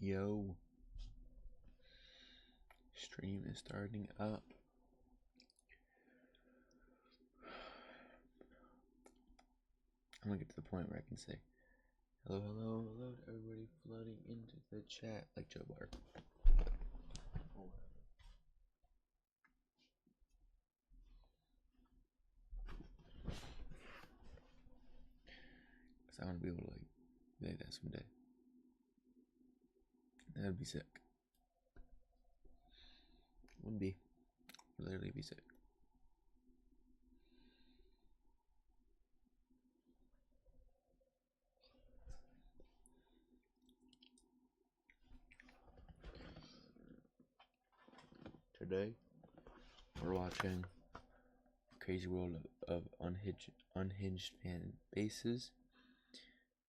Yo, stream is starting up. I'm gonna get to the point where I can say hello, hello, hello to everybody flooding into the chat like Joe Bar. Cause I want to be able to like say that someday. That'd be sick. Wouldn't be. Literally be sick. Today, we're watching Crazy World of Unhinged Fanbases,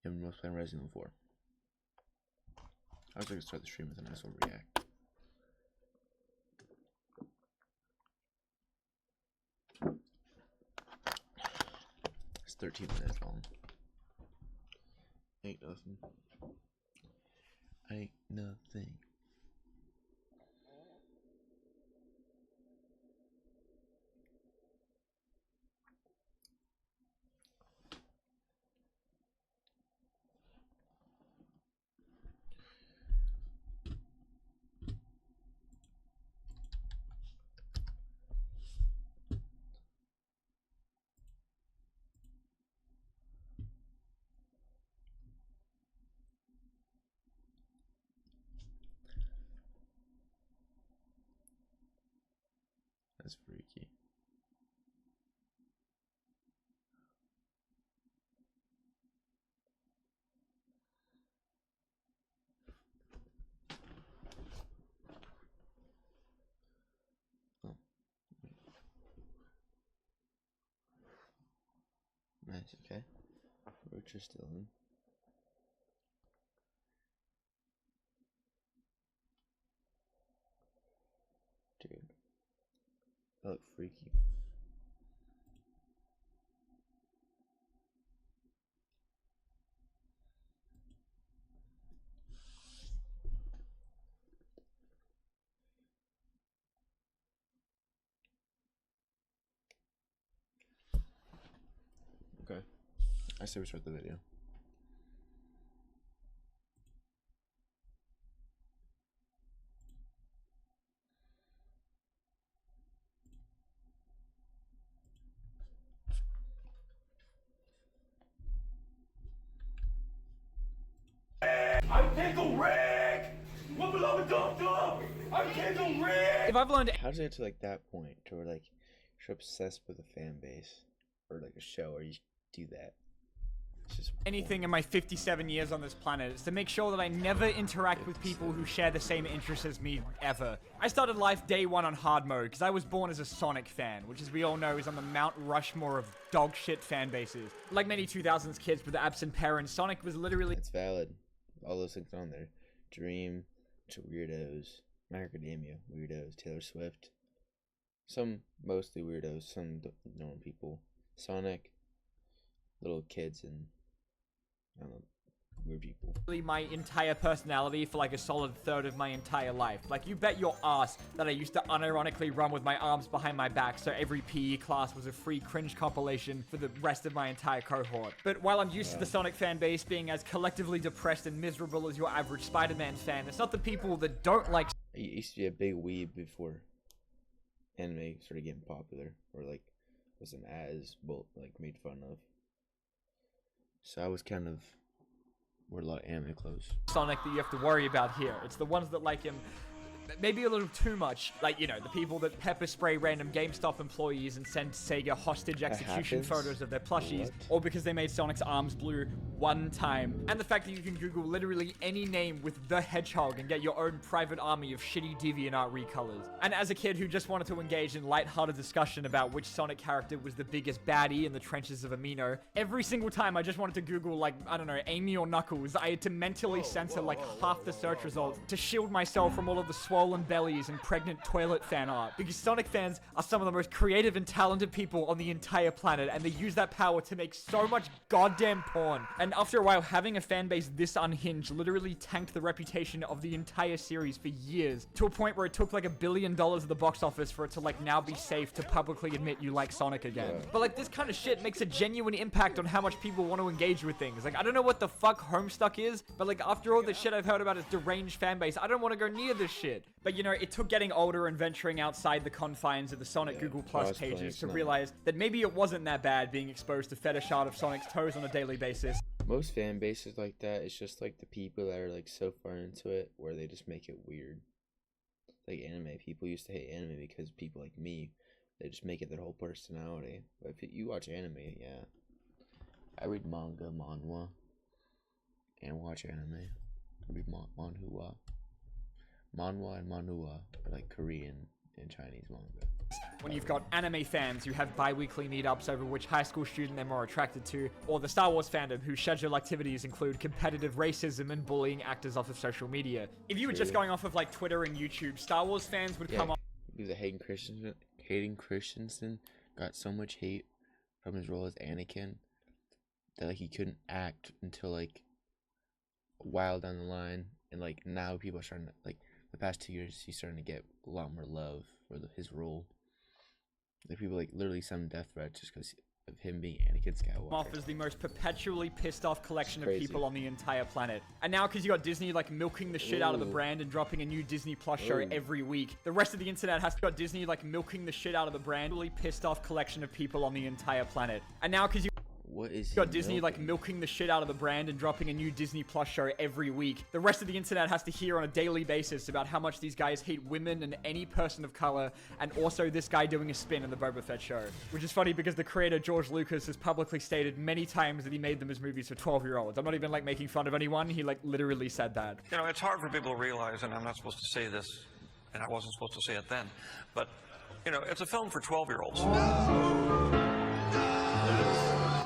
and we're playing Resident Evil 4. I was going to start the stream with a nice little react. It's 13 minutes long. Ain't nothing. Ain't nothing. That's freaky. Oh. Nice, okay. Roach is still in. Dude. That look freaky. Okay. I say we start the video. I'm Pickle Rick! What below the dum-dum? I'm Pickle Rick! If I've learned How does it get to like that point to where like you're obsessed with a fan base or like a show or you do that? It's just anything in my 57 years on this planet, it's to make sure that I never interact with people who share the same interests as me, ever. I started life day one on hard mode, because I was born as a Sonic fan, which as we all know is on the Mount Rushmore of dog shit fan bases. Like many 2000s kids with absent parents, Sonic was literally— It's valid. All those things on there. Dream to weirdos. Macadamia weirdos. Taylor Swift. Some mostly weirdos. Some normal people. Sonic. Little kids and I don't know, weird people. my entire personality for like a solid third of my entire life. Like, you bet your ass that I used to unironically run with my arms behind my back, so every PE class was a free cringe compilation for the rest of my entire cohort. But while I'm used to the Sonic fan base being as collectively depressed and miserable as your average Spider-Man fan, it's not the people that don't like— I used to be a big weeb before anime started getting popular, or like wasn't as like made fun of. So I was kind of wore a lot of anime clothes. Sonic that you have to worry about here. It's the ones that like him maybe a little too much. Like, you know, the people that pepper spray random GameStop employees and send Sega hostage execution photos of their plushies, or because they made Sonic's arms blue one time. And the fact that you can Google literally any name with the Hedgehog and get your own private army of shitty DeviantArt recolors. And as a kid who just wanted to engage in lighthearted discussion about which Sonic character was the biggest baddie in the trenches of Amino, every single time I just wanted to Google, like, I don't know, Amy or Knuckles, I had to mentally censor like half the search results to shield myself from all of the swollen bellies and pregnant toilet fan art, because Sonic fans are some of the most creative and talented people on the entire planet, and they use that power to make so much goddamn porn. And after a while, having a fan base this unhinged literally tanked the reputation of the entire series for years, to a point where it took like $1 billion at the box office for it to like now be safe to publicly admit you like Sonic again. But like this kind of shit makes a genuine impact on how much people want to engage with things. Like I don't know what the fuck Homestuck is, but like after all the shit I've heard about its deranged fan base, I don't want to go near this shit. But you know, it took getting older and venturing outside the confines of the Sonic Google Plus pages to realize that maybe it wasn't that bad being exposed to fetish art of Sonic's toes on a daily basis. Most fan bases like that, it's just like the people that are like so far into it where they just make it weird. Like anime, people used to hate anime because people like me, they just make it their whole personality. But if you watch anime, yeah. I read manga, manhwa, and watch anime. I read manhwa. Manhwa and manhwa are like Korean and Chinese manga. When you've got anime fans who have bi-weekly meetups over which high school student they're more attracted to, or the Star Wars fandom whose scheduled activities include competitive racism and bullying actors off of social media. If you were just going off of like Twitter and YouTube, Star Wars fans would come up. Because Hayden Christensen got so much hate from his role as Anakin that like he couldn't act until like a while down the line, and like now people are starting to, like the past 2 years he's starting to get a lot more love for his role. Like people like literally send death threats just because of him being Anakin Skywalker. Offers the most perpetually pissed off collection of people on the entire planet. And now because you got Disney like milking the shit out of the brand and dropping a new Disney Plus show every week, the rest of the internet has got Disney like milking the shit out of the brand. Really pissed off collection of people on the entire planet. And now because you got Disney like milking the shit out of the brand and dropping a new Disney Plus show every week, the rest of the internet has to hear on a daily basis about how much these guys hate women and any person of color, and also this guy doing a spin in the Boba Fett show. Which is funny because the creator George Lucas has publicly stated many times that he made them as movies for 12-year-olds. I'm not even like making fun of anyone, he like literally said that. You know, it's hard for people to realize, and I'm not supposed to say this, and I wasn't supposed to say it then, but you know, it's a film for 12-year-olds.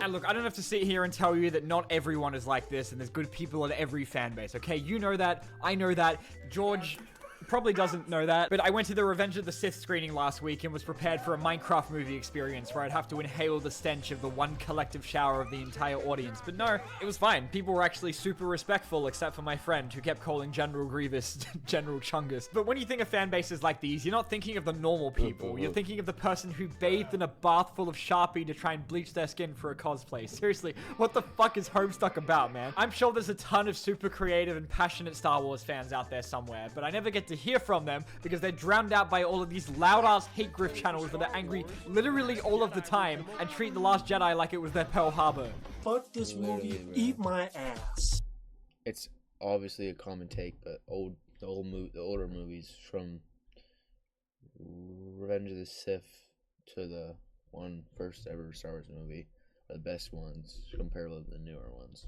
And look, I don't have to sit here and tell you that not everyone is like this and there's good people in every fan base, okay? You know that, I know that, George probably doesn't know that, but I went to the Revenge of the Sith screening last week and was prepared for a Minecraft movie experience where I'd have to inhale the stench of the one collective shower of the entire audience. But no, it was fine. People were actually super respectful, except for my friend who kept calling General Grievous General Chungus. But when you think of fan bases like these, you're not thinking of the normal people. You're thinking of the person who bathed in a bath full of Sharpie to try and bleach their skin for a cosplay. Seriously, what the fuck is Homestuck about, man? I'm sure there's a ton of super creative and passionate Star Wars fans out there somewhere, but I never get to hear from them because they're drowned out by all of these loud-ass hate grift channels that are angry literally all of the time and treat The Last Jedi like it was their Pearl Harbor. Fuck this movie, eat my ass. It's obviously a common take, but the older movies from Revenge of the Sith to the first ever Star Wars movie are the best ones comparable to the newer ones.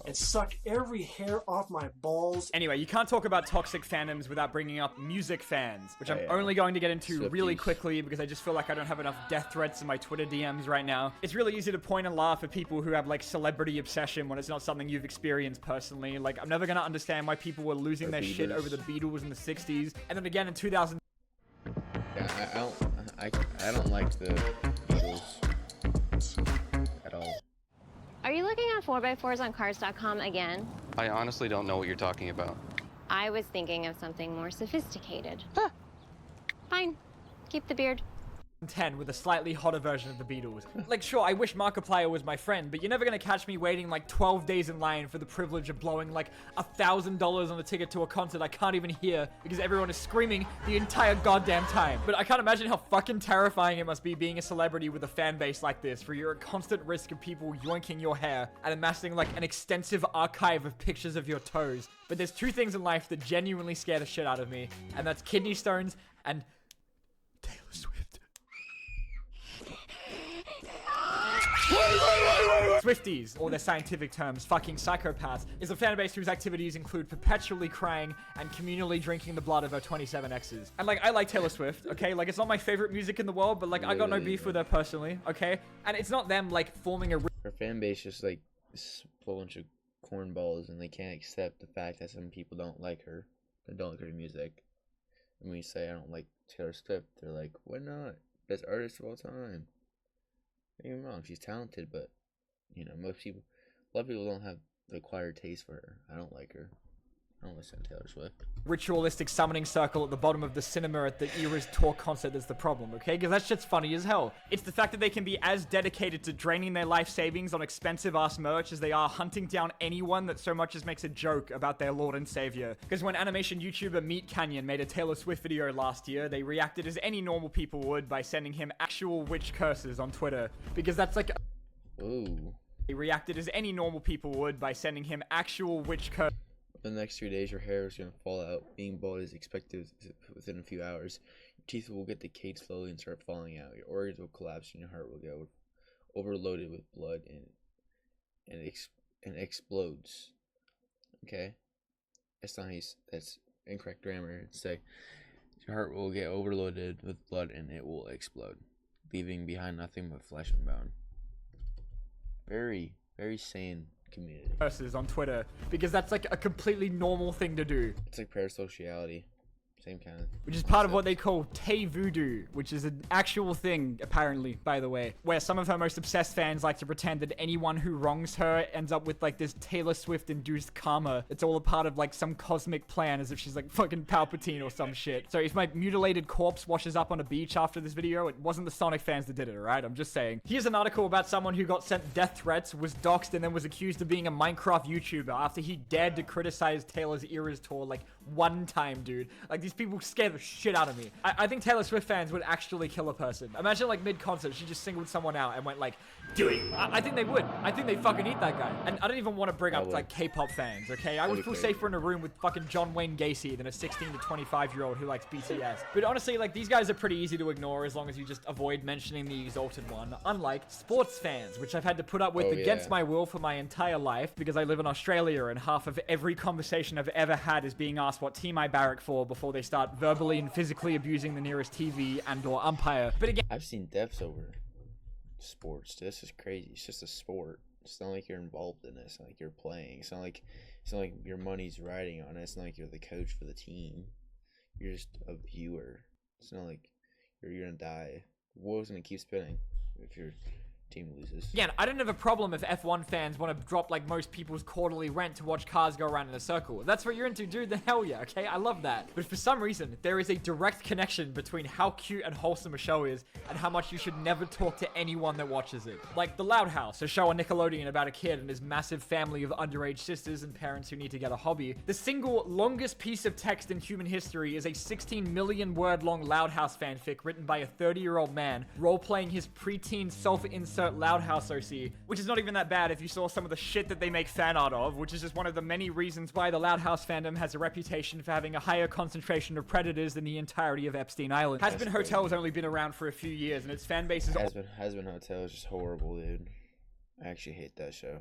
And suck every hair off my balls. Anyway, you can't talk about toxic fandoms without bringing up music fans, which I'm only going to get into really quickly because I just feel like I don't have enough death threats in my Twitter DMs right now. It's really easy to point and laugh at people who have like celebrity obsession when it's not something you've experienced personally. Like, I'm never gonna understand why people were losing their shit over the Beatles in the 60s, and then again in 2000. Yeah, I don't like the Beatles at all. Are you looking at 4x4s on cars.com again? I honestly don't know what you're talking about. I was thinking of something more sophisticated. Huh. Fine. Keep the beard. 10 with a slightly hotter version of the Beatles. Like, sure, I wish Markiplier was my friend, but you're never gonna catch me waiting like 12 days in line for the privilege of blowing like $1,000 on a ticket to a concert I can't even hear because everyone is screaming the entire goddamn time. But I can't imagine how fucking terrifying it must be being a celebrity with a fan base like this, where you're at constant risk of people yoinking your hair and amassing like an extensive archive of pictures of your toes. But there's two things in life that genuinely scare the shit out of me, and that's kidney stones and Taylor Swift. Swifties, or their scientific terms, fucking psychopaths, is a fan base whose activities include perpetually crying and communally drinking the blood of her 27 exes. And like, I like Taylor Swift, okay? Like, it's not my favorite music in the world, but like, I got no beef with her personally, okay? And it's not them like forming a... Her fan base just like a bunch of cornballs, and they can't accept the fact that some people don't like her, they don't like her music. And when you say I don't like Taylor Swift, they're like, why not? Best artist of all time. Don't get me wrong, she's talented, but you know, a lot of people don't have the acquired taste for her. I don't like her. I don't listen to Taylor Swift. Ritualistic summoning circle at the bottom of the cinema at the Eras tour concert that's the problem, okay? Because that shit's funny as hell. It's the fact that they can be as dedicated to draining their life savings on expensive ass merch as they are hunting down anyone that so much as makes a joke about their lord and savior. Because when animation YouTuber Meat Canyon made a Taylor Swift video last year, they reacted as any normal people would by sending him actual witch curses on Twitter. Because that's like... Ooh. They reacted as any normal people would by sending him actual witch curses. For the next 3 days, your hair is going to fall out. Being bald is expected within a few hours. Your teeth will get decayed slowly and start falling out. Your organs will collapse and your heart will get overloaded with blood and explodes. Okay? That's incorrect grammar. Say your heart will get overloaded with blood and it will explode, leaving behind nothing but flesh and bone. Very, very sane community. Curses on Twitter, because that's like a completely normal thing to do. It's like parasociality. Same kind of. Which is part of what they call Tay Voodoo, which is an actual thing, apparently, by the way, where some of her most obsessed fans like to pretend that anyone who wrongs her ends up with like this Taylor Swift-induced karma. It's all a part of like some cosmic plan, as if she's like fucking Palpatine or some shit. So if my mutilated corpse washes up on a beach after this video, it wasn't the Sonic fans that did it, alright? I'm just saying. Here's an article about someone who got sent death threats, was doxxed, and then was accused of being a Minecraft YouTuber after he dared to criticize Taylor's Eras tour like one time, dude. Like, these people scare the shit out of me. I think Taylor Swift fans would actually kill a person. Imagine, like, mid-concert, she just singled someone out and went, like, do it. I think they would. I think they fucking eat that guy. And I don't even want to bring up, like, K-pop fans, okay? I would feel safer in a room with fucking John Wayne Gacy than a 16 to 25-year-old who likes BTS. But honestly, like, these guys are pretty easy to ignore as long as you just avoid mentioning the exalted one. Unlike sports fans, which I've had to put up with against my will for my entire life because I live in Australia and half of every conversation I've ever had is being asked what team I barrack for before they start verbally and physically abusing the nearest TV and or umpire. But again, I've seen deaths over sports. This is crazy. It's just a sport. It's not like you're involved in it. It's not like you're playing. It's not like your money's riding on it. It's not like you're the coach for the team. You're just a viewer. It's not like you're gonna die. The wheel's gonna keep spinning if your team loses. Again, I don't have a problem if F1 fans want to drop like most people's quarterly rent to watch cars go around in a circle. If that's what you're into, dude, then hell yeah, okay? I love that. But for some reason, there is a direct connection between how cute and wholesome a show is and how much you should never talk to anyone that watches it. Like The Loud House, a show on Nickelodeon about a kid and his massive family of underage sisters and parents who need to get a hobby. The single longest piece of text in human history is a 16 million word long Loud House fanfic written by a 30-year-old man role-playing his preteen self-insert Loud House OC, which is not even that bad if you saw some of the shit that they make fan art of, which is just one of the many reasons why the Loud House fandom has a reputation for having a higher concentration of predators than the entirety of Epstein Island. Has Been Hotel has only been around for a few years, and its fan base is... Has Been Hotel is just horrible, dude. I actually hate that show.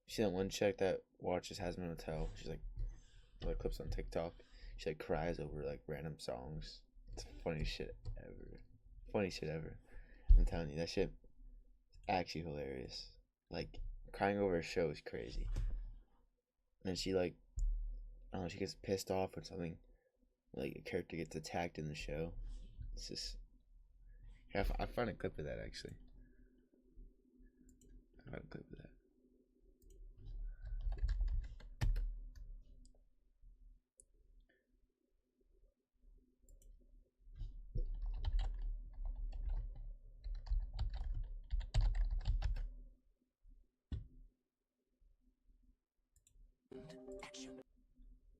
You see that one chick that watches Has Been Hotel? She's like clips on TikTok. She like cries over like random songs. It's funny shit ever. Funny shit ever. I'm telling you, that shit is actually hilarious. Like, crying over a show is crazy. And she, like, I don't know, she gets pissed off when something, like, a character gets attacked in the show. It's just, yeah, I found a clip of that, actually. I found a clip of that.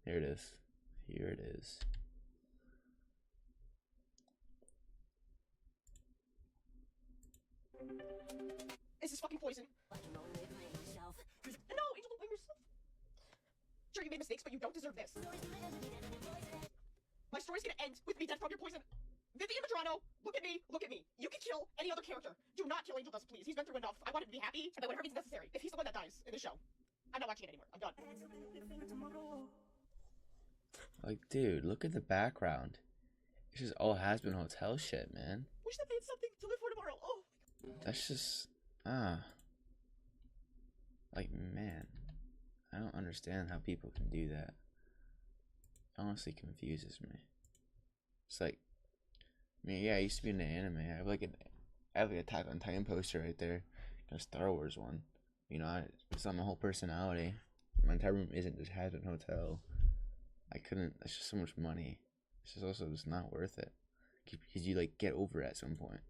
Here it is. Here it is. This is fucking poison. No, Angel, don't blame yourself. Sure, you made mistakes, but you don't deserve this. My story's gonna end with me dead from your poison. Vivian Madrano, look at me, look at me. You can kill any other character. Do not kill Angel Dust, please. He's been through enough. I want him to be happy, but whatever means necessary. If he's the one that dies in the show, I'm not watching it anymore. I'm done. Like, dude, look at the background. It's just all Has Been Hotel shit, man. Wish that they had something to live for tomorrow. Oh. That's just, like, man, I don't understand how people can do that. honestly confuses me. It's like, I mean, yeah, I used to be into anime. I have like an Attack on Titan poster right there, a Star Wars one. You know, it's not my whole personality. My entire room isn't just Hazard Hotel. I couldn't. It's just so much money. It's just also just not worth it. Because you like get over it at some point.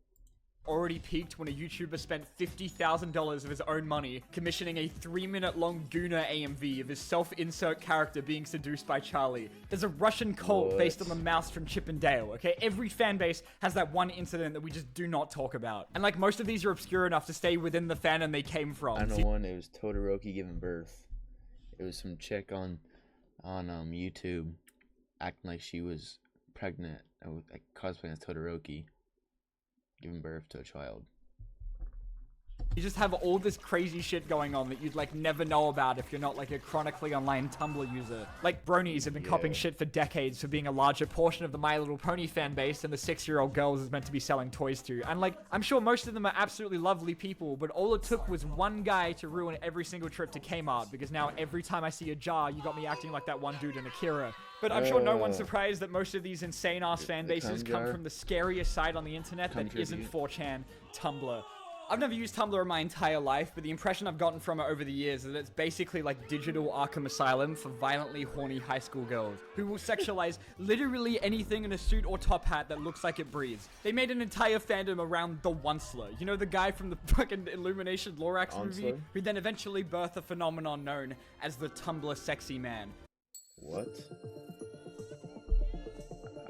Already peaked when a YouTuber spent $50,000 of his own money commissioning a 3-minute long Gooner AMV of his self-insert character being seduced by Charlie. There's a Russian cult based on the mouse from Chip and Dale, okay? Every fan base has that one incident that we just do not talk about. And like most of these are obscure enough to stay within the fandom they came from. I know one, it was Todoroki giving birth. It was some chick on YouTube acting like she was pregnant, like cosplaying as Todoroki, giving birth to a child. You just have all this crazy shit going on that you'd like never know about if you're not like a chronically online Tumblr user. Like bronies have been copping shit for decades for being a larger portion of the My Little Pony fan base than the 6-year-old girls is meant to be selling toys to. And like, I'm sure most of them are absolutely lovely people, but all it took was one guy to ruin every single trip to Kmart, because now every time I see a jar, you got me acting like that one dude in Akira. But I'm sure no one's surprised that most of these insane-ass fan bases come from the scariest site on the internet that isn't 4chan, Tumblr. I've never used Tumblr in my entire life, but the impression I've gotten from it over the years is that it's basically like digital Arkham Asylum for violently horny high school girls who will sexualize literally anything in a suit or top hat that looks like it breathes. They made an entire fandom around the Onceler, you know, the guy from the fucking Illumination Lorax movie, who then eventually birthed a phenomenon known as the Tumblr sexy man. What?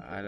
I'm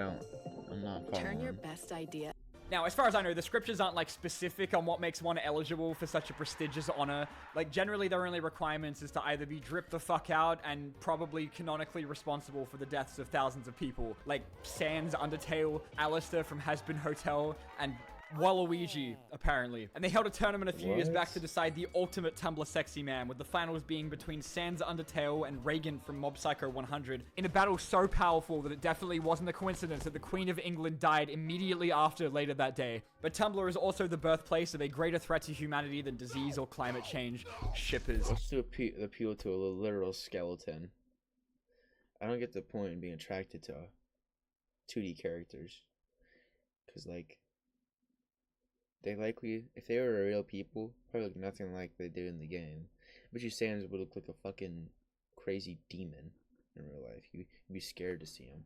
not following. Turn your best idea. Now, as far as I know, the scriptures aren't, like, specific on what makes one eligible for such a prestigious honor. Like, generally, their only requirements is to either be dripped the fuck out and probably canonically responsible for the deaths of thousands of people. Like, Sans Undertale, Alistair from Has-Been Hotel, and Waluigi, apparently. And they held a tournament a few years back to decide the ultimate Tumblr sexy man, with the finals being between Sans Undertale and Reagan from Mob Psycho 100, in a battle so powerful that it definitely wasn't a coincidence that the Queen of England died immediately after later that day. But Tumblr is also the birthplace of a greater threat to humanity than disease or climate change, shippers. What's to appeal to a literal skeleton? I don't get the point in being attracted to 2D characters. Because, like, they likely, if they were real people, probably look nothing like they do in the game. But you Sans would look like a fucking crazy demon in real life. You'd be scared to see him.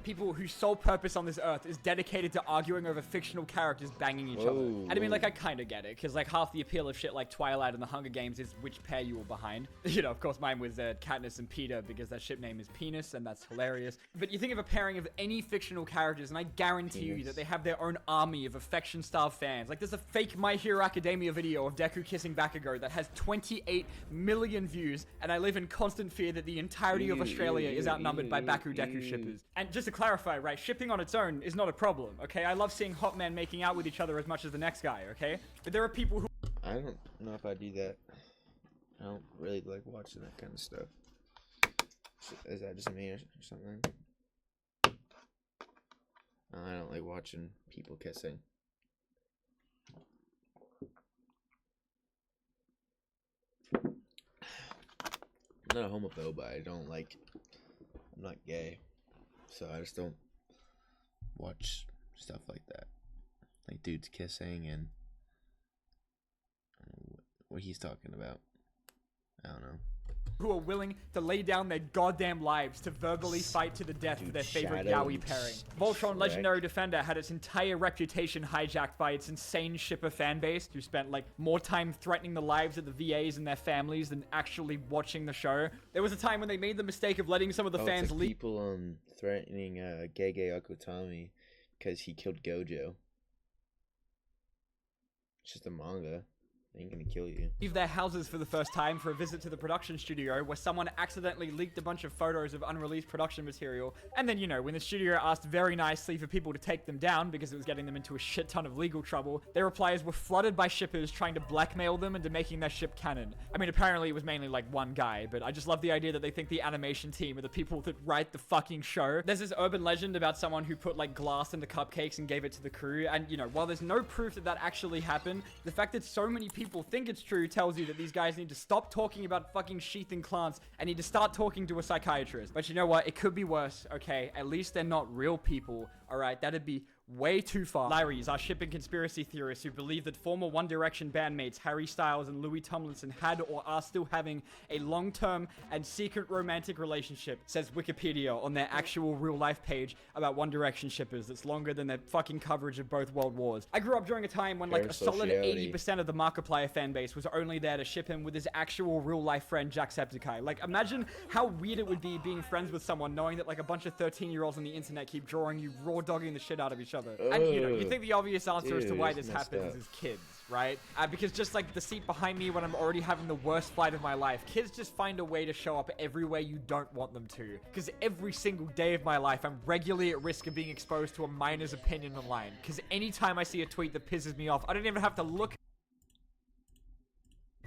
People whose sole purpose on this earth is dedicated to arguing over fictional characters banging each other. And I mean, like, I kind of get it, because, like, half the appeal of shit like Twilight and the Hunger Games is which pair you were behind. You know, of course, mine was Katniss and Peter, because their ship name is Penis, and that's hilarious. But you think of a pairing of any fictional characters, and I guarantee you that they have their own army of affection-starved fans. Like, there's a fake My Hero Academia video of Deku kissing Bakugo that has 28 million views, and I live in constant fear that the entirety of Australia is outnumbered by Baku-Deku shippers. And just to clarify, right, shipping on its own is not a problem, okay? I love seeing hot men making out with each other as much as the next guy, okay? But there are people who... I don't know if I do that. I don't really like watching that kind of stuff. Is that just me or something? I don't like watching people kissing. I'm not a homophobe, but I don't like... I'm not gay. So I just don't watch stuff like that. Like dudes kissing and I don't know what he's talking about. I don't know. Who are willing to lay down their goddamn lives to verbally fight to the death for their favorite yaoi pairing. Voltron Legendary Defender had its entire reputation hijacked by its insane shipper fanbase who spent like more time threatening the lives of the VAs and their families than actually watching the show. There was a time when they made the mistake of letting some of the fans leak. People threatening Gege Akutami because he killed Gojo. It's just a manga. Ain't gonna kill you. Leave their houses for the first time for a visit to the production studio where someone accidentally leaked a bunch of photos of unreleased production material, and then, you know, when the studio asked very nicely for people to take them down because it was getting them into a shit ton of legal trouble, their replies were flooded by shippers trying to blackmail them into making their ship canon. I mean, apparently it was mainly like one guy, but I just love the idea that they think the animation team are the people that write the fucking show. There's this urban legend about someone who put like glass into cupcakes and gave it to the crew, and, you know, while there's no proof that that actually happened, the fact that so many people people think it's true tells you that these guys need to stop talking about fucking sheath and clans and need to start talking to a psychiatrist. But you know what? It could be worse, okay? At least they're not real people, alright? That'd be way too far. Larrys are shipping conspiracy theorists who believe that former One Direction bandmates Harry Styles and Louis Tomlinson had or are still having a long-term and secret romantic relationship, says Wikipedia on their actual real-life page about One Direction shippers that's longer than their fucking coverage of both world wars. I grew up during a time when like a solid 80% of the Markiplier fan base was only there to ship him with his actual real-life friend Jacksepticeye. Like, imagine how weird it would be being friends with someone knowing that like a bunch of 13-year-olds on the internet keep drawing you raw-dogging the shit out of each other. And you know, you think the obvious answer as to why this happens is kids, right? Because just like the seat behind me when I'm already having the worst flight of my life, kids just find a way to show up everywhere you don't want them to. Because every single day of my life, I'm regularly at risk of being exposed to a minor's opinion online. Because anytime I see a tweet that pisses me off, I don't even have to look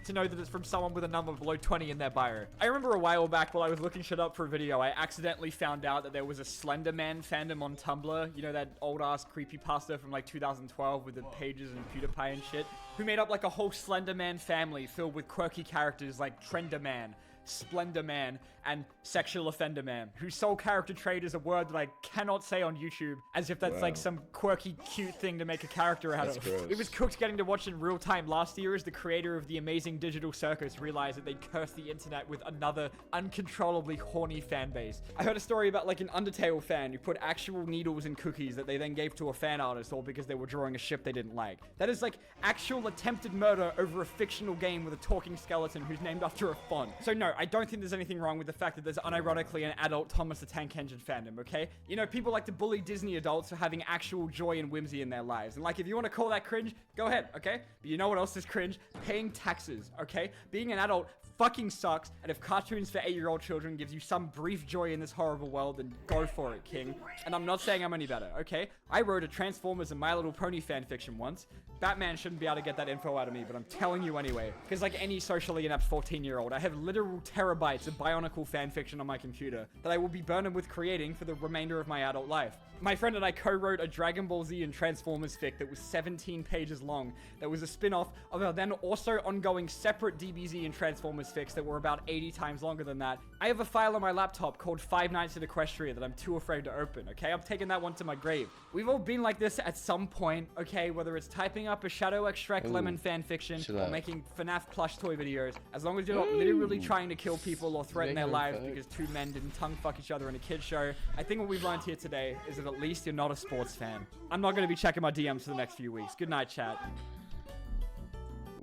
to know that it's from someone with a number below 20 in their bio. I remember a while back while I was looking shit up for a video, I accidentally found out that there was a Slender Man fandom on Tumblr, you know, that old-ass creepypasta from like 2012 with the pages and PewDiePie and shit, who made up like a whole Slender Man family filled with quirky characters like Trender Man, Splendor Man, and Sexual Offender Man, whose sole character trait is a word that I cannot say on YouTube, as if that's like some quirky, cute thing to make a character out of. Gross. It was cooked getting to watch in real time last year as the creator of the amazing Digital Circus realized that they'd cursed the internet with another uncontrollably horny fan base. I heard a story about like an Undertale fan who put actual needles in cookies that they then gave to a fan artist all because they were drawing a ship they didn't like. That is like actual attempted murder over a fictional game with a talking skeleton who's named after a font. So no, I don't think there's anything wrong with the fact that there's unironically an adult Thomas the Tank Engine fandom, okay? You know, people like to bully Disney adults for having actual joy and whimsy in their lives. And like, if you want to call that cringe, go ahead, okay? But you know what else is cringe? Paying taxes, okay? Being an adult fucking sucks, and if cartoons for 8-year-old children gives you some brief joy in this horrible world, then go for it, king. And I'm not saying I'm any better, okay? I wrote a Transformers and My Little Pony fanfiction once. Batman shouldn't be able to get that info out of me, but I'm telling you anyway. Because like any socially inept 14-year-old, I have literal terabytes of Bionicle fanfiction on my computer that I will be burning with creating for the remainder of my adult life. My friend and I co-wrote a Dragon Ball Z and Transformers fic that was 17 pages long, that was a spin-off of our then also ongoing separate DBZ and Transformers fics that were about 80 times longer than that. I have a file on my laptop called 5 Nights at Equestria that I'm too afraid to open, okay? I'm taking that one to my grave. We've all been like this at some point, okay? Whether it's typing up a Shadow Extract Lemon fanfiction or making FNAF plush toy videos, as long as you're not literally trying to kill people or threaten their lives because two men didn't tongue fuck each other in a kid's show, I think what we've learned here today is that at least you're not a sports fan. I'm not going to be checking my DMs for the next few weeks. Good night, chat.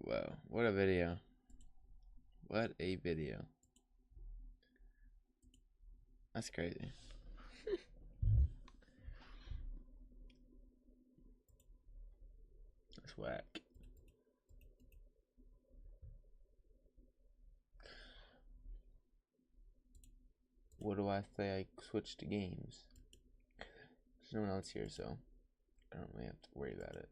Wow, what a video. What a video. That's crazy. That's whack. What do I say? I switched to games. There's no one else here, so I don't really have to worry about it.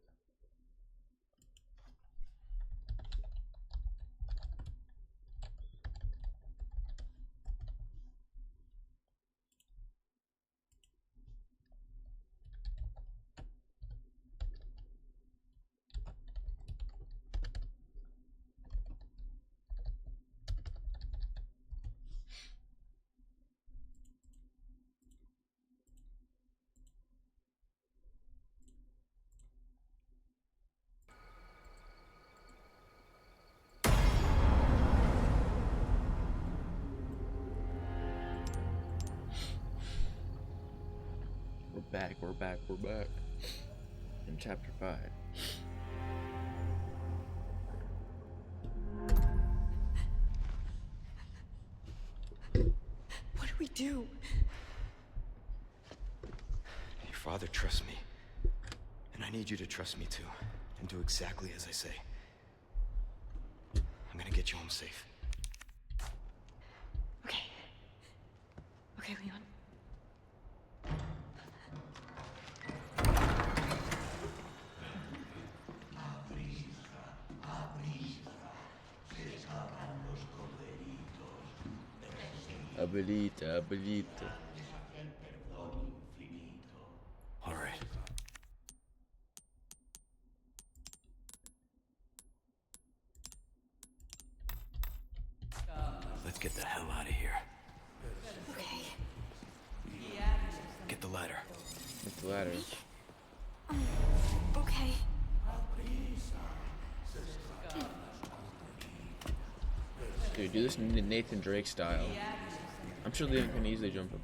We're back. In chapter 5. What do we do? Your father trusts me. And I need you to trust me too. And do exactly as I say. I'm gonna get you home safe. Okay. Okay, Leon. Abuelita. All right. Let's get the hell out of here. Okay. Get the ladder. With the ladder. Okay. Dude, do this Nathan Drake style. I'm sure Liam can easily jump up.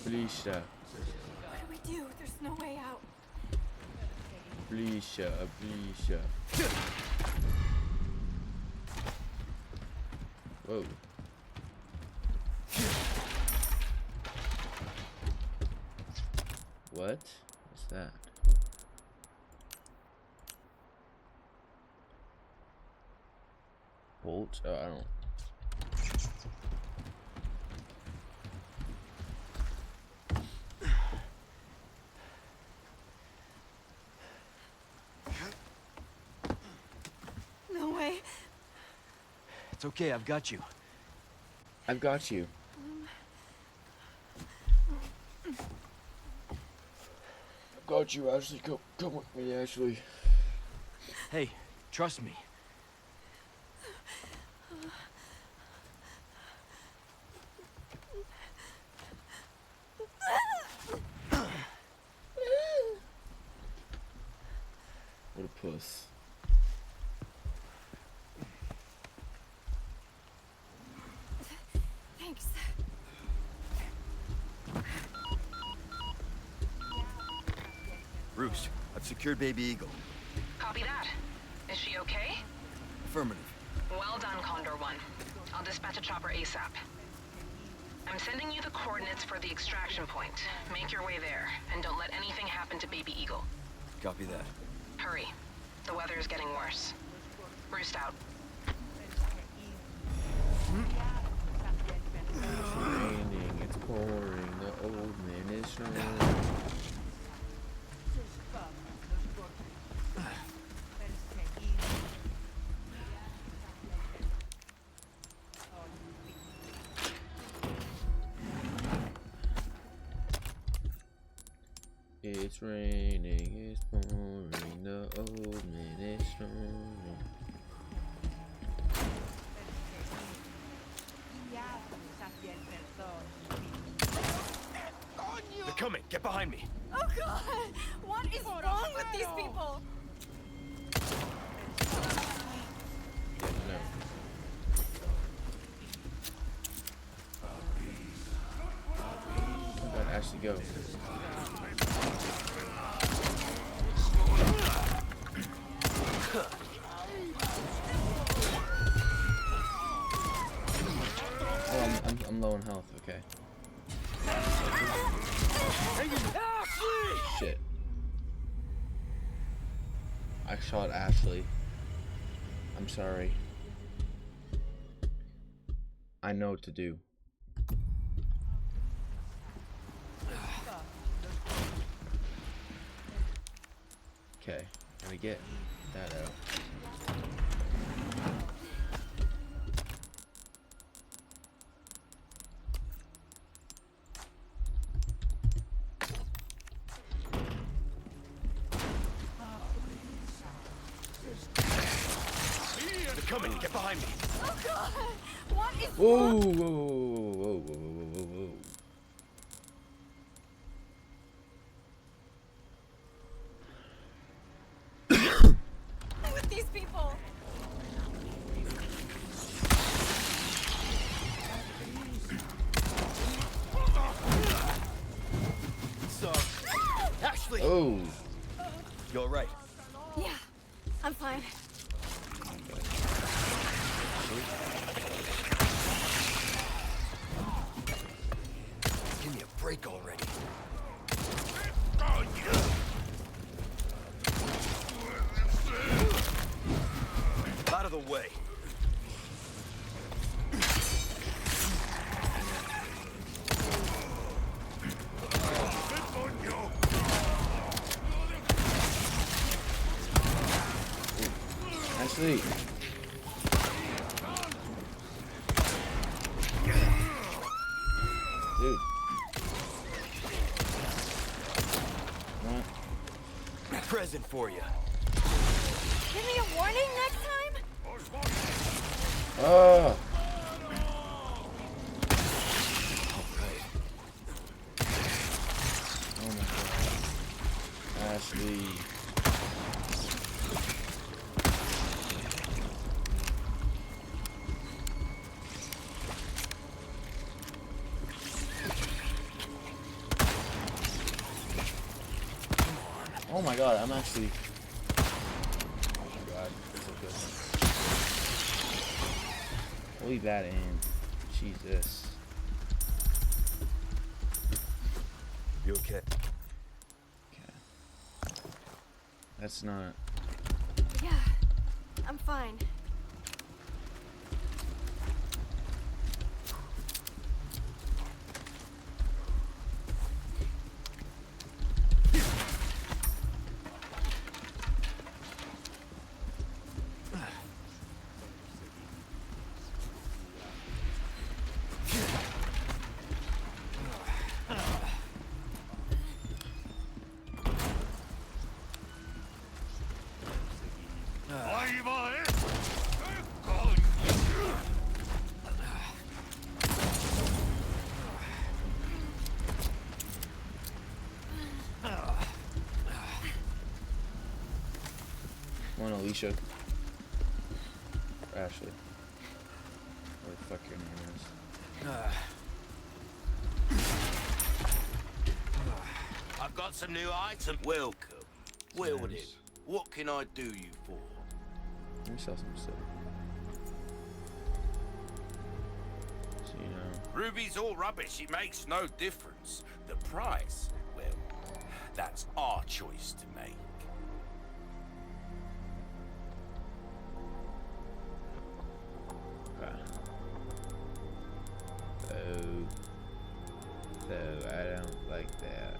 Please, What do we do? There's no way out. please. Whoa. What? What's that? Bolt? Oh, I don't. No way. It's okay, I've got you. I've got you. I've got you, Ashley. Come with me, Ashley. Hey, trust me. What a puss. Thanks. Roost, I've secured Baby Eagle. Copy that. Is she okay? Affirmative. Well done, Condor 1. I'll dispatch a chopper ASAP. I'm sending you the coordinates for the extraction point. Make your way there, and don't let anything happen to Baby Eagle. Copy that. Hurry. The weather is getting worse. Roost out. It's raining, it's pouring, the old man is strong. It's raining, it's pouring, the old man is strong. They're coming! Get behind me! Oh God! What is wrong with these people? Yeah, no. Let Ashley go. Oh, I'm low in health. Okay. Shit. I shot Ashley. I'm sorry. I know what to do. Okay, let me get that out. They're coming! Get behind me! Oh God! What is Whoa, wrong whoa, whoa, whoa, whoa, whoa, whoa, whoa. with these people? So, Ashley! Oh. You alright? Yeah, I'm fine. Give me a break already. Out of the way. Ashley. Dude. What? Present for you. Give me a warning next time? Oh! Oh my god. Ashley. Oh my god, I'm actually... Oh my god, so good. Holy bad aim. Jesus. You okay? Okay. That's not... Yeah, I'm fine. Come on, Alicia. Or Ashley. What the fuck your name is. I've got some new items. Welcome. Wilden, what can I do you for? Let me sell some stuff. So, you know. Ruby's all rubbish. It makes no difference. The price, well, that's our choice to make. So I don't like that.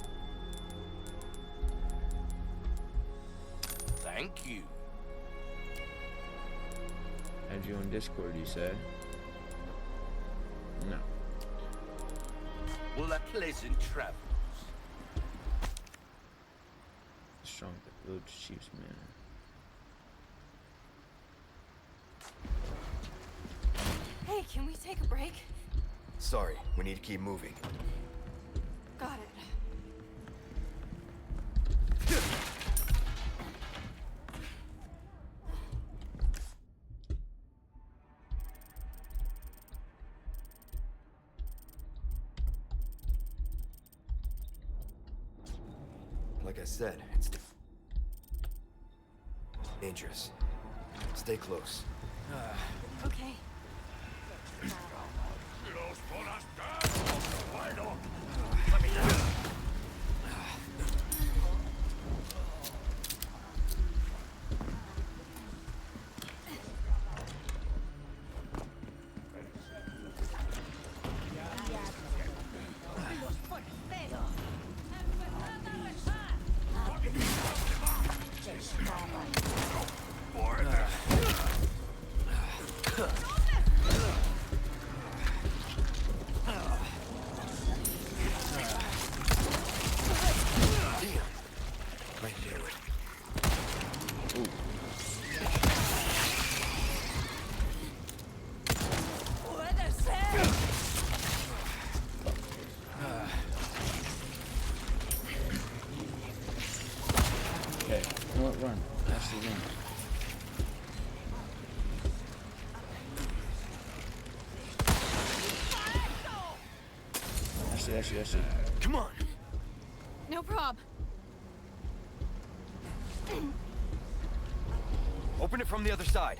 Thank you. Add you on Discord, you say? No. Well, a pleasant travels. Strong the road to Chief's Manor. Hey, can we take a break? Sorry, we need to keep moving. Got it. Like I said, it's dangerous. Stay close. Okay. Okay, you know what? Run. Actually, run. Ashley. Come on! No prob. Open it from the other side.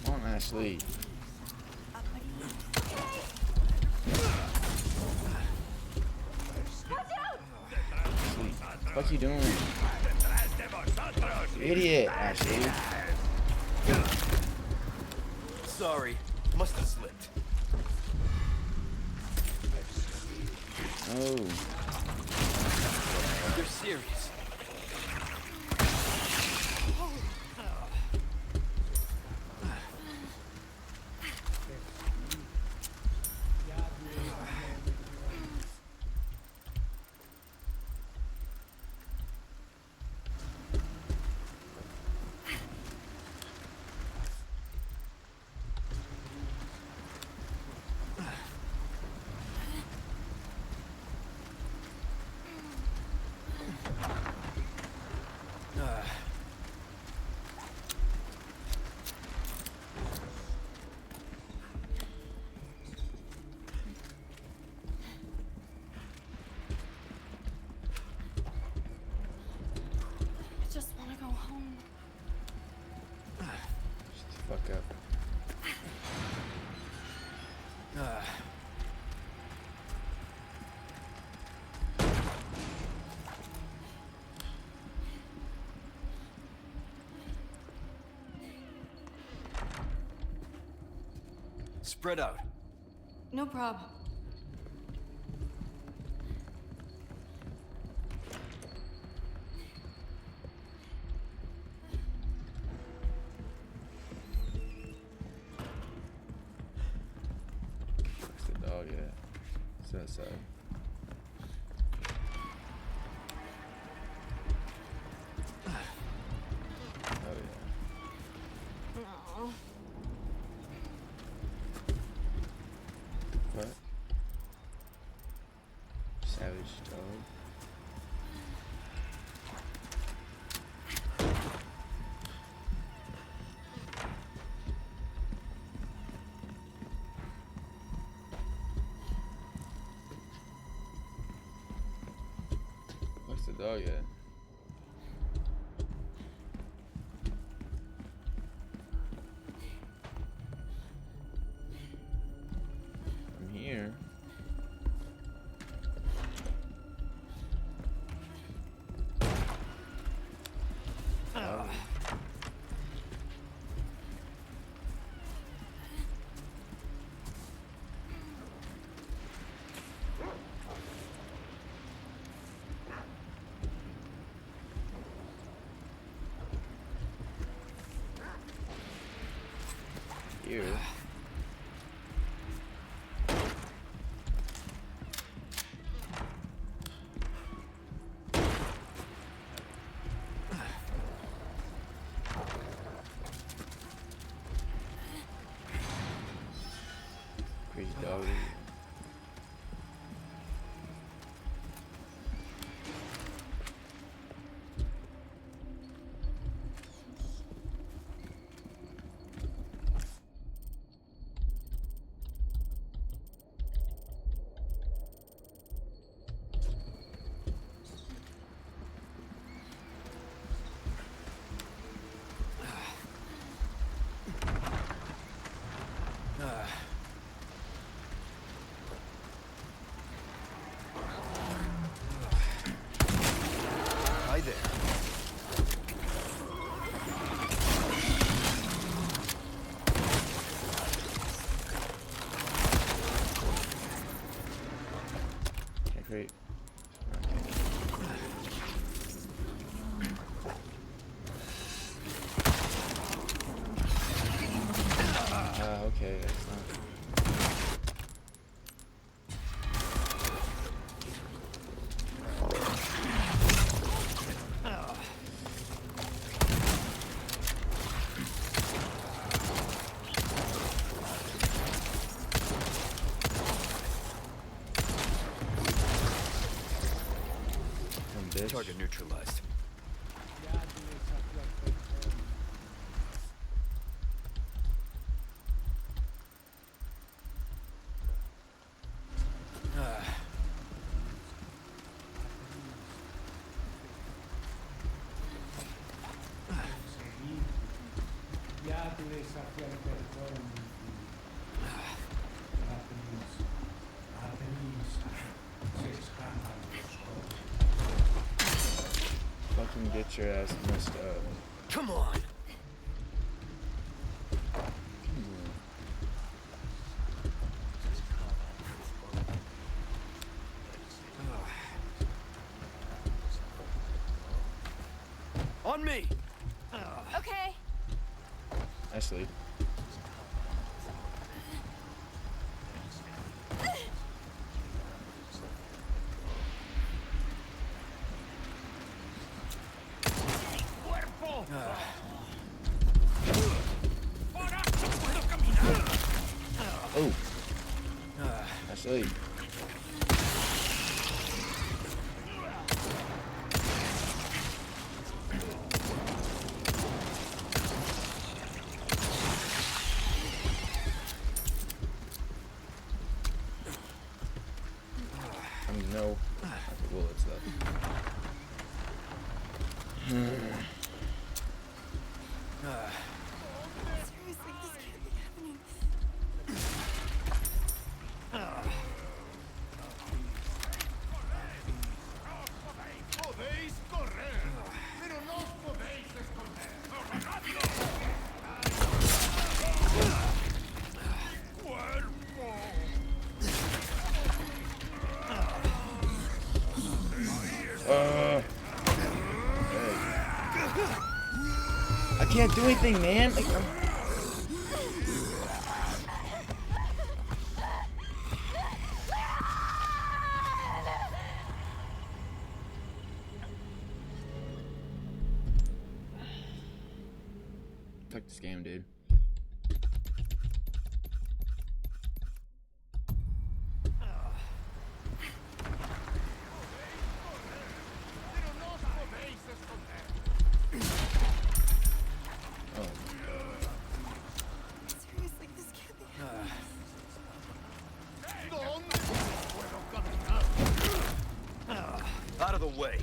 Come on, Ashley. Ashley, what the fuck you doing? You idiot, Ashley. Sorry, must have slipped. Oh. You're serious. I just want to go home. Shut the fuck up. Spread out. No problem. Where's the dog at? It's outside. Oh yeah. No. What? Savage dog. What's the dog at? I'm here. Oh. Here. Crazy dog. Hi there. Okay, great. Okay, that's not. Bitch. Target neutralized. Fucking get your ass messed up. Come on. On me. Okay. Ashley. Oh. Ashley. Seriously, this can't be happening. Podéis correr, pero no os podéis esconder. I can't do anything, man. Fuck this game, dude. Seriously, this can't be happening. Out of the way.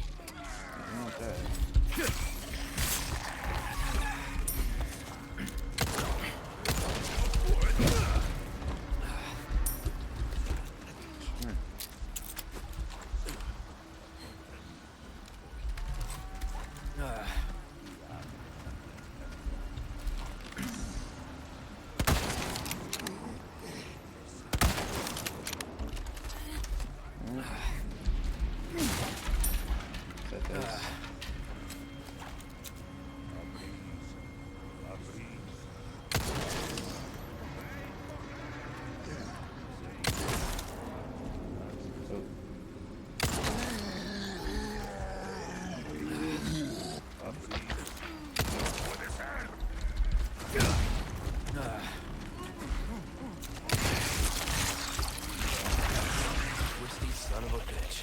Twisty son of a bitch.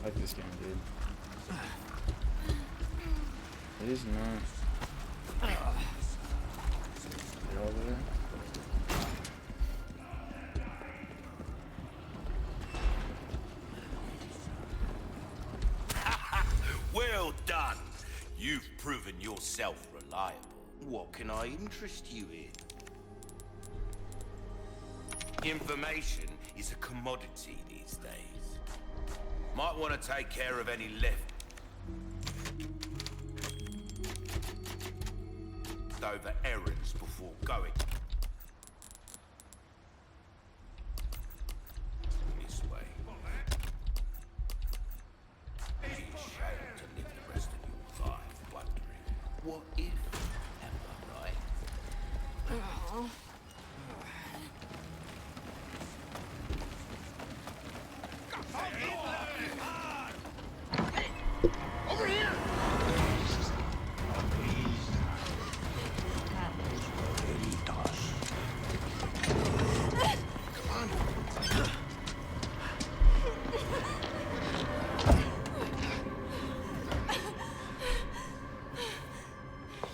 I like this game, dude. It is not. Get over there. Well done. You've proven yourself reliable. What can I interest you in? Information is a commodity these days. Might want to take care of any leftover errands before going. This way. Be ashamed to live the rest of your life wondering, what if? Am I right? Over here!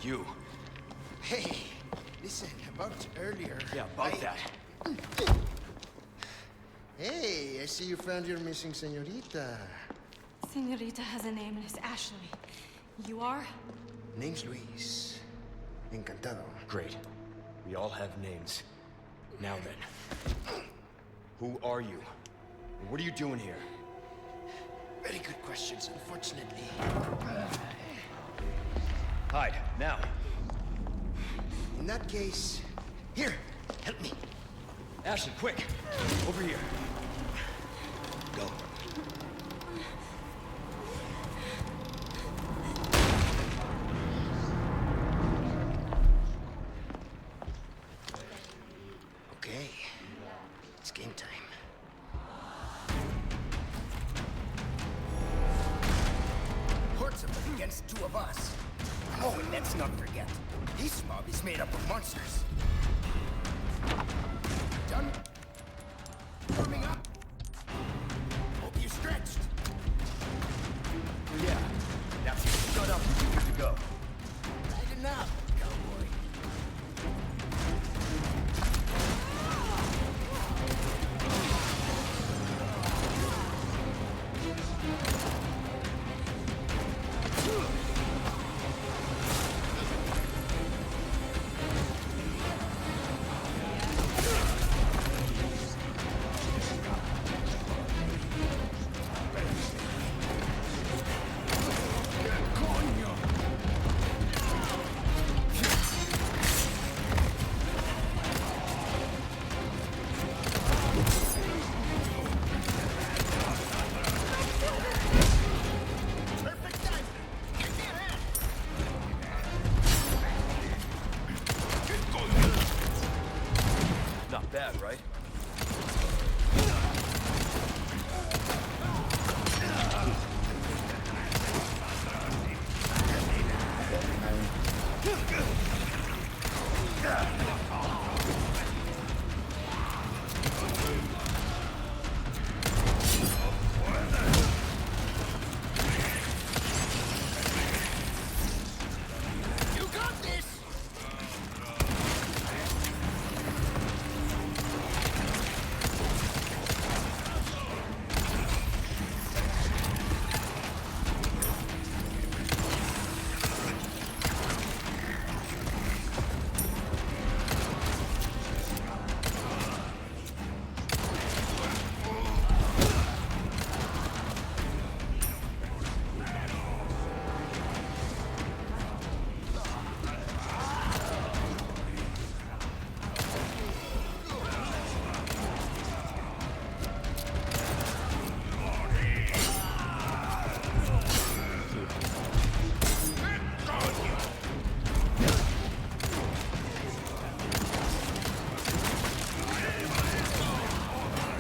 You. Hey, listen, about earlier. Yeah, about that. Hey, I see you found your missing señorita. Senorita has a name and it's Ashley. You are? Name's Luis. Encantado. Great. We all have names. Now then. Who are you? And what are you doing here? Very good questions, unfortunately. Hide, now. In that case, here, help me. Ashley, quick! Over here. Go. Okay, it's game time. Hordes of them against two of us. Oh, and let's not forget, this mob is made up of monsters. Done? Warming up? Hope you stretched. Yeah. Now shut up and you're good to go. Right enough, cowboy. not bad, right? You got this!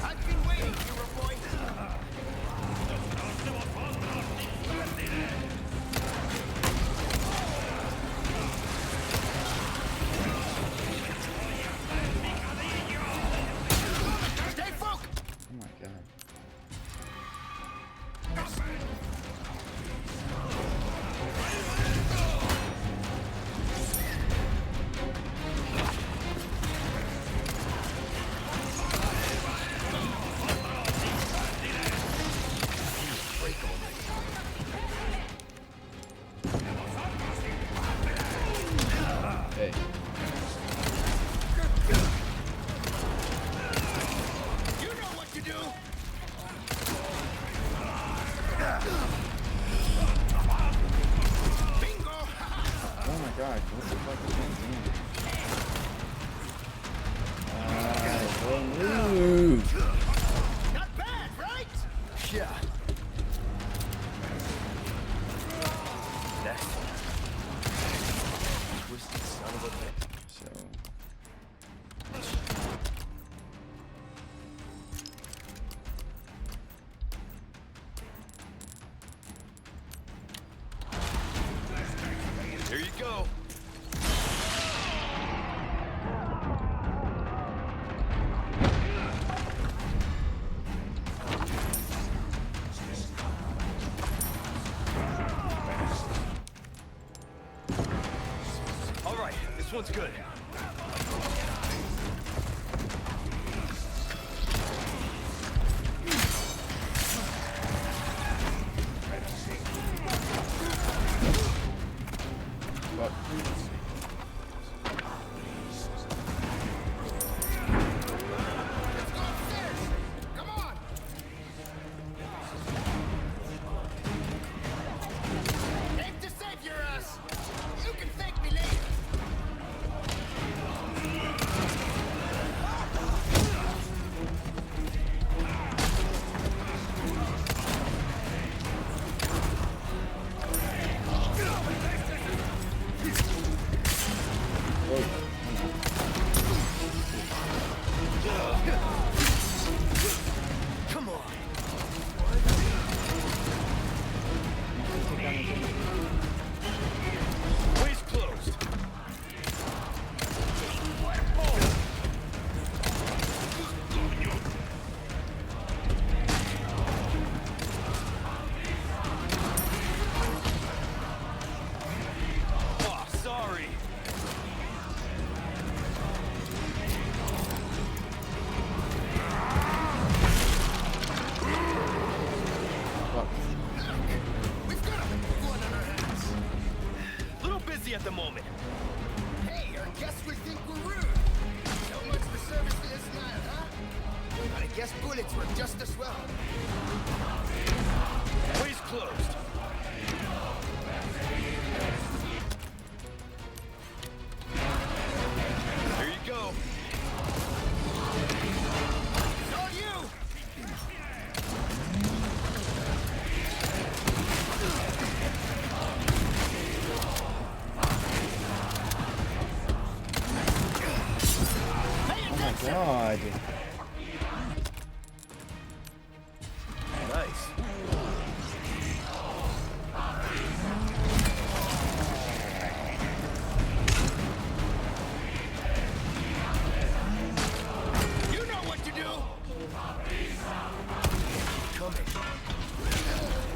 I've been waiting, hero boy. Stay focused. Oh my god. Hey. You know what to do. Bingo. Oh my god, what the fuck is that doing? Don't move! Not bad, right? Yeah. Next. Twisted son of a bitch. So... Here you go. All right, this one's good. Fuck. Come on. Aim to save your ass. You can thank me later. Come on. Ways closed. Oh, sorry. We've got a one on our hands. Little busy at the moment. Hey, our guests will think we're rude. So much for service for this night, huh? I guess bullets work just as well. Ways closed. Here you go. It's all you. Pay attention. God. Nice. You know what to do. Coming.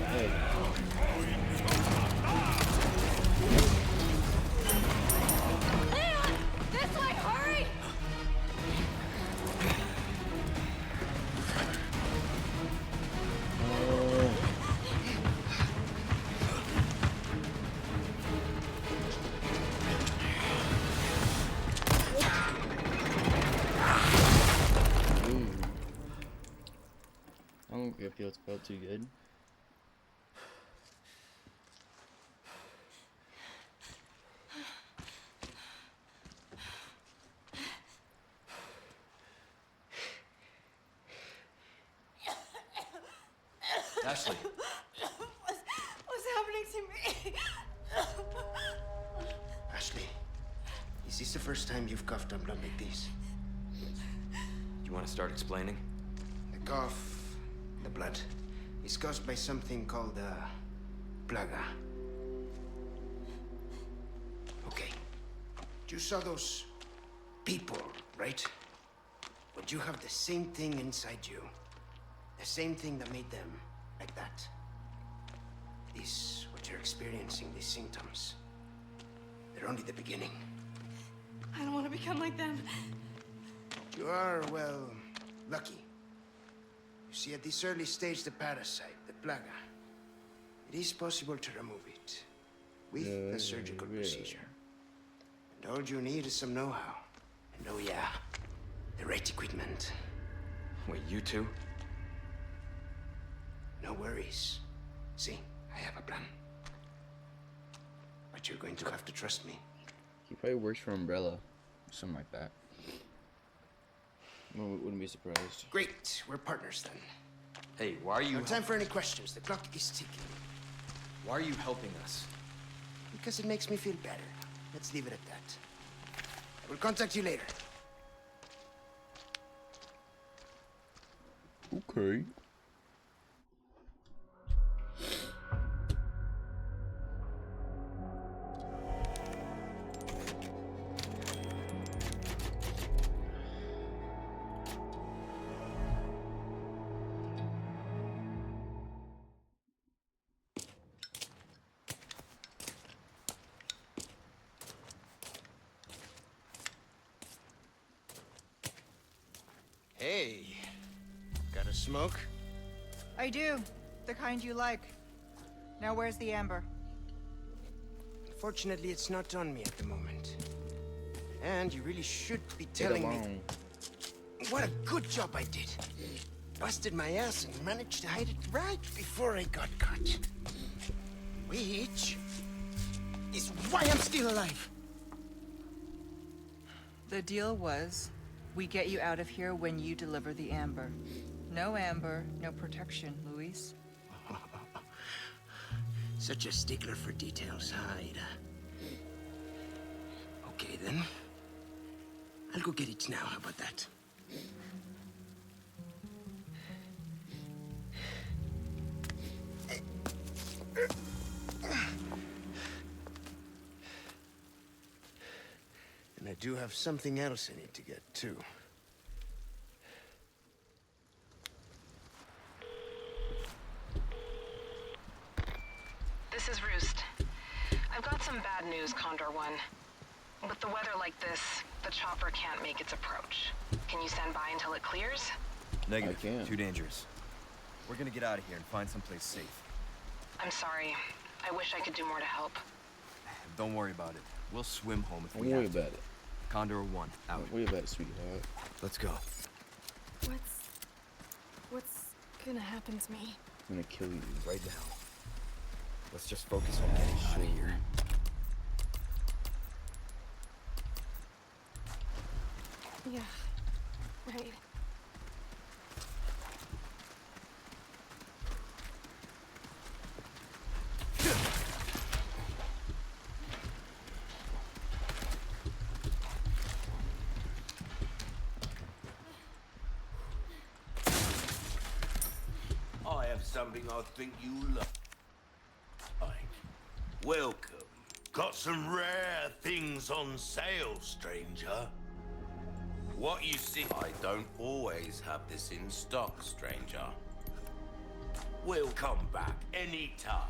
Hey. Leon! This way, hurry! I don't feel it felt too good. Ashley. What's happening to me? Ashley, is this the first time you've coughed up blood like this? You want to start explaining? The cough, the blood, is caused by something called plaga. Okay. You saw those people, right? But you have the same thing inside you. The same thing that made them like that. This, what you're experiencing, these symptoms, they're only the beginning. I don't want to become like them. You are, well, lucky. You see, at this early stage, the parasite, the plaga, it is possible to remove it with the surgical procedure. And all you need is some know-how. And oh yeah, the right equipment. Wait, you two? No worries. See, I have a plan. But you're going to have to trust me. He probably works for Umbrella. Something like that. Wouldn't be surprised. Great, we're partners then. Hey, why are you... No time for any questions. The clock is ticking. Why are you helping us? Because it makes me feel better. Let's leave it at that. I will contact you later. Okay. Hey, got a smoke? I do. The kind you like. Now where's the amber? Fortunately, it's not on me at the moment. And you really should be telling me what a good job I did. Busted my ass and managed to hide it right before I got caught. Which is why I'm still alive. The deal was, we get you out of here when you deliver the amber. No amber, no protection, Luis. Such a stickler for details, huh, Ada? Okay, then. I'll go get it now. How about that? And I do have something else I need to get, too. This is Roost. I've got some bad news, Condor One. With the weather like this, the chopper can't make its approach. Can you stand by until it clears? Negative. I can't. Too dangerous. We're gonna get out of here and find someplace safe. I'm sorry. I wish I could do more to help. Don't worry about it. We'll swim home if Don't we worry have to. about it. Condor 1, out. Don't worry about it, sweetheart. Let's go. What's gonna happen to me? I'm gonna kill you. Right now. Let's just focus on getting out of here. Yeah, right. something I think you like. Welcome. Got some rare things on sale, stranger. What you see, I don't always have this in stock, stranger. We'll come back anytime.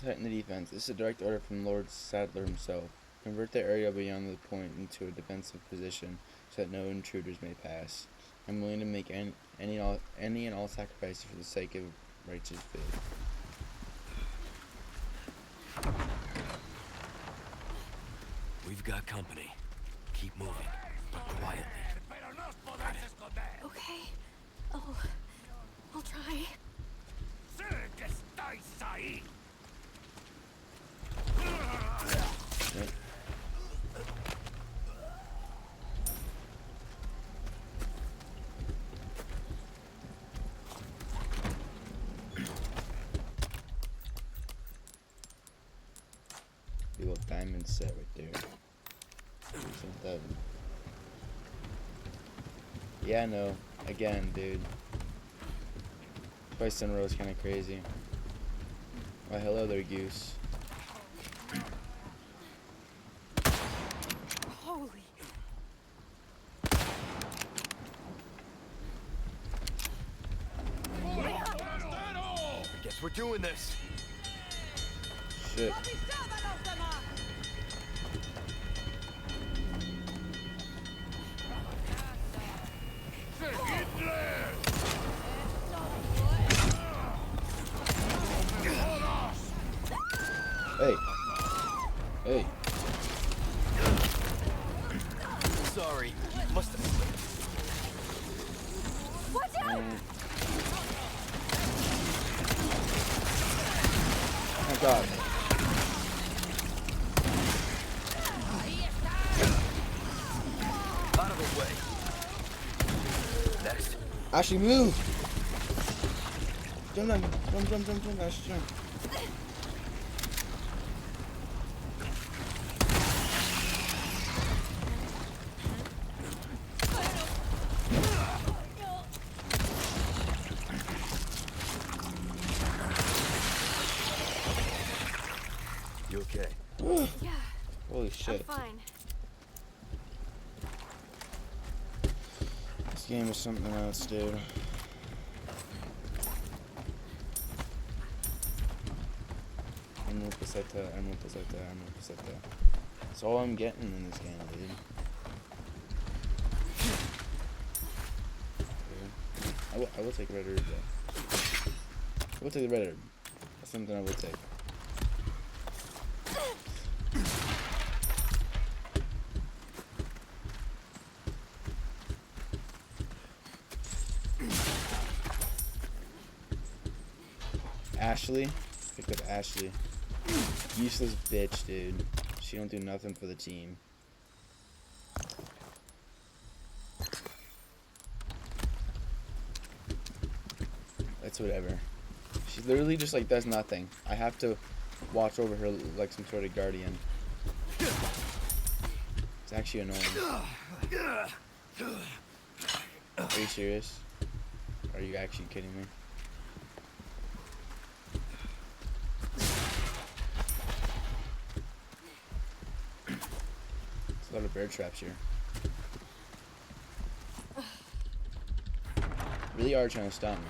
Tighten the defense. This is a direct order from Lord Sadler himself. Convert the area beyond the point into a defensive position so that no intruders may pass. I'm willing to make any and all sacrifices for the sake of righteous faith. We've got company. Keep moving, but quietly. Okay. I'll try. Yep. Big old diamond set right there. That. Yeah, no. Again, dude. Twice in a row is kind of crazy. Why, hello there, Goose. Holy. Guess we're doing this. Shit. Hey. Hey. Sorry. Must have. Watch out! Oh my god. Out of the way. Next. Ashley, move! Jump down. Jump, Ashley, jump. You okay? Yeah. Holy shit. I'm fine. This game is something else, dude. Emerald Peseta. That's all I'm getting in this game, dude. Okay. I will take red herb, though. I will take the red herb. That's something I will take. Ashley. Picked up Ashley. Useless bitch, dude. She don't do nothing for the team. That's whatever. She literally just like does nothing. I have to watch over her like some sort of guardian. It's actually annoying. Are you serious? Are you actually kidding me? There's a lot of bear traps here. Really are trying to stop me.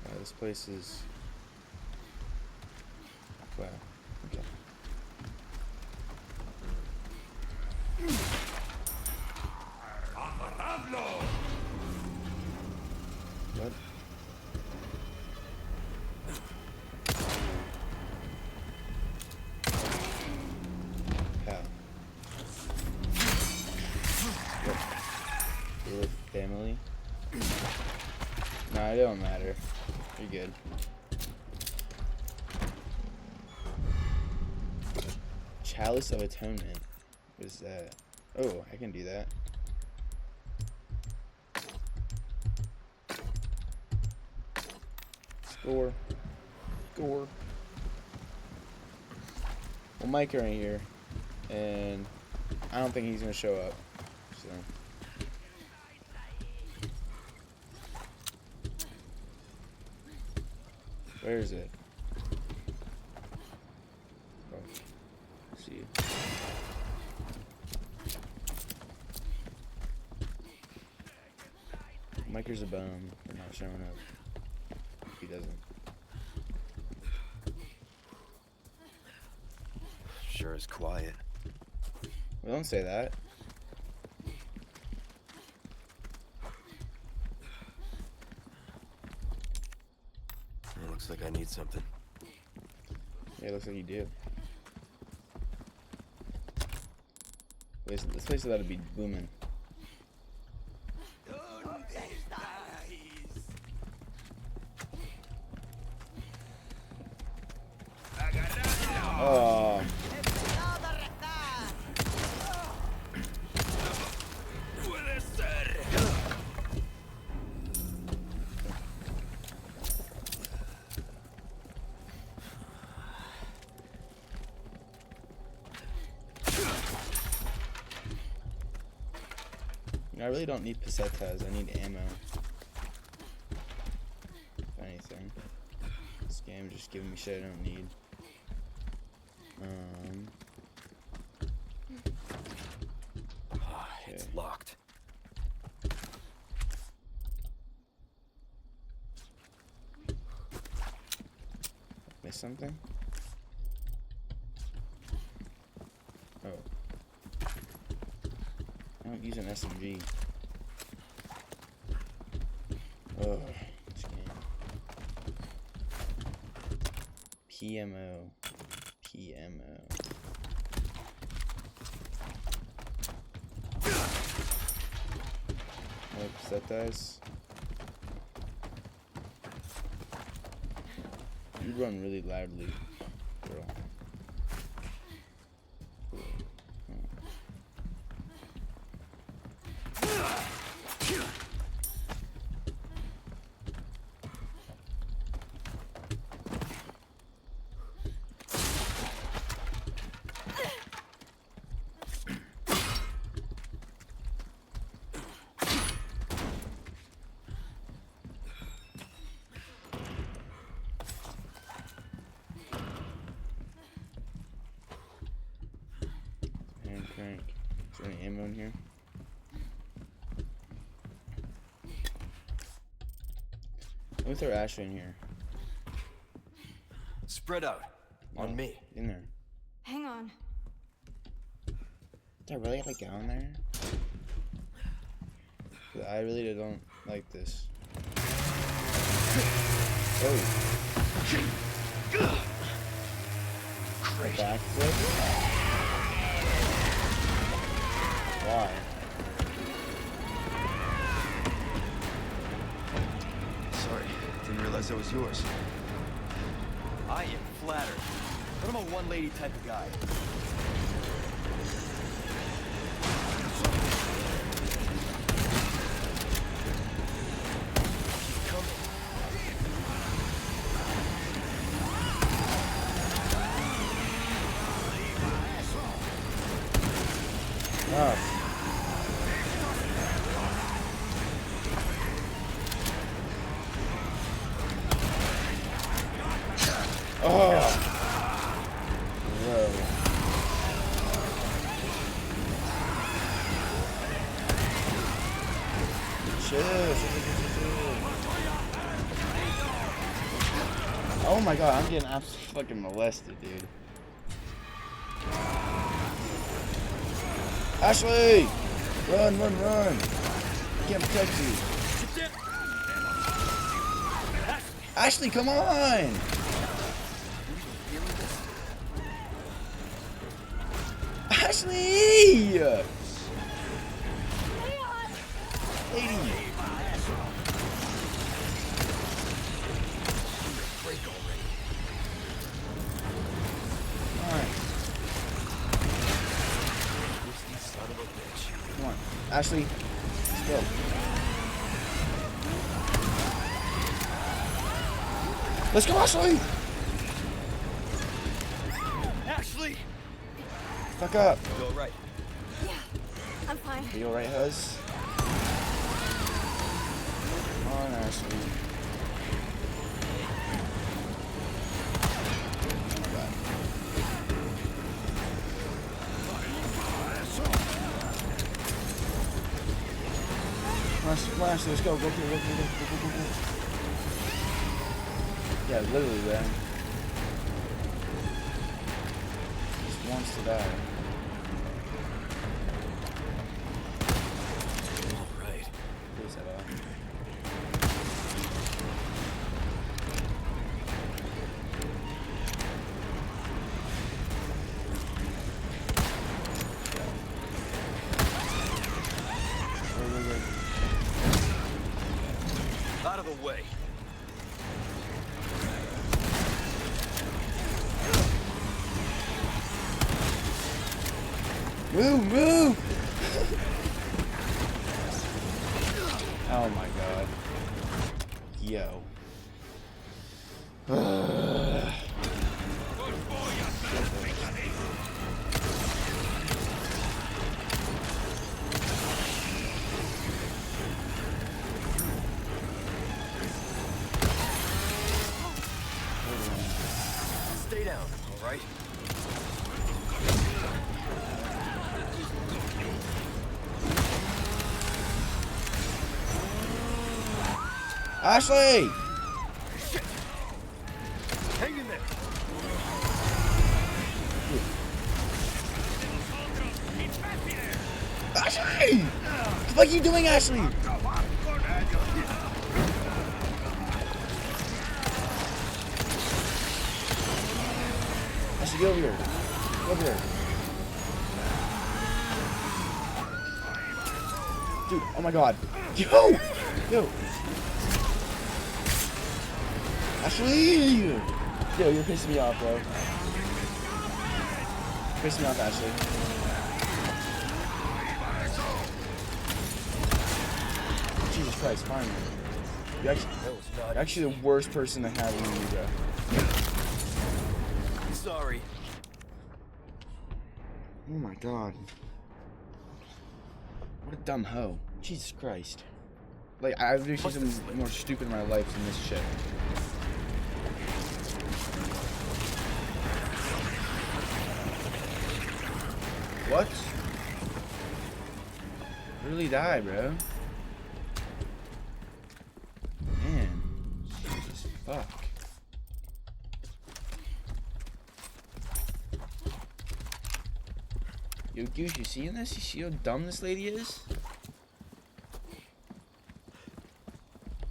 Wow, this place is... Wow. Okay. What? How? What? You live family? Nah, Nah, it don't matter. You're good. Chalice of Atonement. What is that? Oh, I can do that. Score. Score. Well, Mike right here, and I don't think he's gonna show up. So. Where is it? Oh, see you. Miker's a bum for not showing up. He doesn't. Sure is quiet. Well, don't say that. It looks like I need something. Yeah, it looks like you do. This place is about to be booming. Oh. I really don't need pesetas, I need ammo. If anything. This game's just giving me shit I don't need. It's locked. Missed something? Oh. I don't use an SMG. Oh, this game. PMO. PMO. Oops, that dies. You run really loudly, girl. Crank. Is there any ammo in here? Let me throw Ashley in here. Spread out. On me. In there. Hang on. Do I really have to go in there? I really don't like this. Oh. Backflip? Why? Sorry, didn't realize that was yours. I am flattered, but I'm a one-lady type of guy. Keep coming. Oh. Oh. Whoa. Chill. Oh my god, I'm getting absolutely fucking molested, dude. Ashley! Run, run, run! I can't protect you. Ashley, come on! Ashley! Lady! Ashley. Let's go. Let's go, Ashley! Ashley! Fuck up. You alright? Yeah, I'm fine. You alright, Huz? Come on, Ashley. Come on, Ashley, let's go. Go. Yeah, literally, man. Just wants to die. Alright. Close that off. Out of the way. Move! Oh my god. Yo. Stay down, alright? Ashley! Shit! Hang in there! Ashley! What the fuck are you doing, Ashley? Ashley, get over here. Get over here. Dude, oh my god. Yo! Ashley! Yo, you're pissing me off, bro. Pissing me off, Ashley. Jesus Christ, finally. You're actually the worst person to have in you, bro. Sorry. Oh my god. What a dumb hoe. Jesus Christ. Like, I've never seen something more stupid in my life than this shit. What? Really die, bro. Man. Jesus fuck. Yo, Goose, you seeing this? You see how dumb this lady is?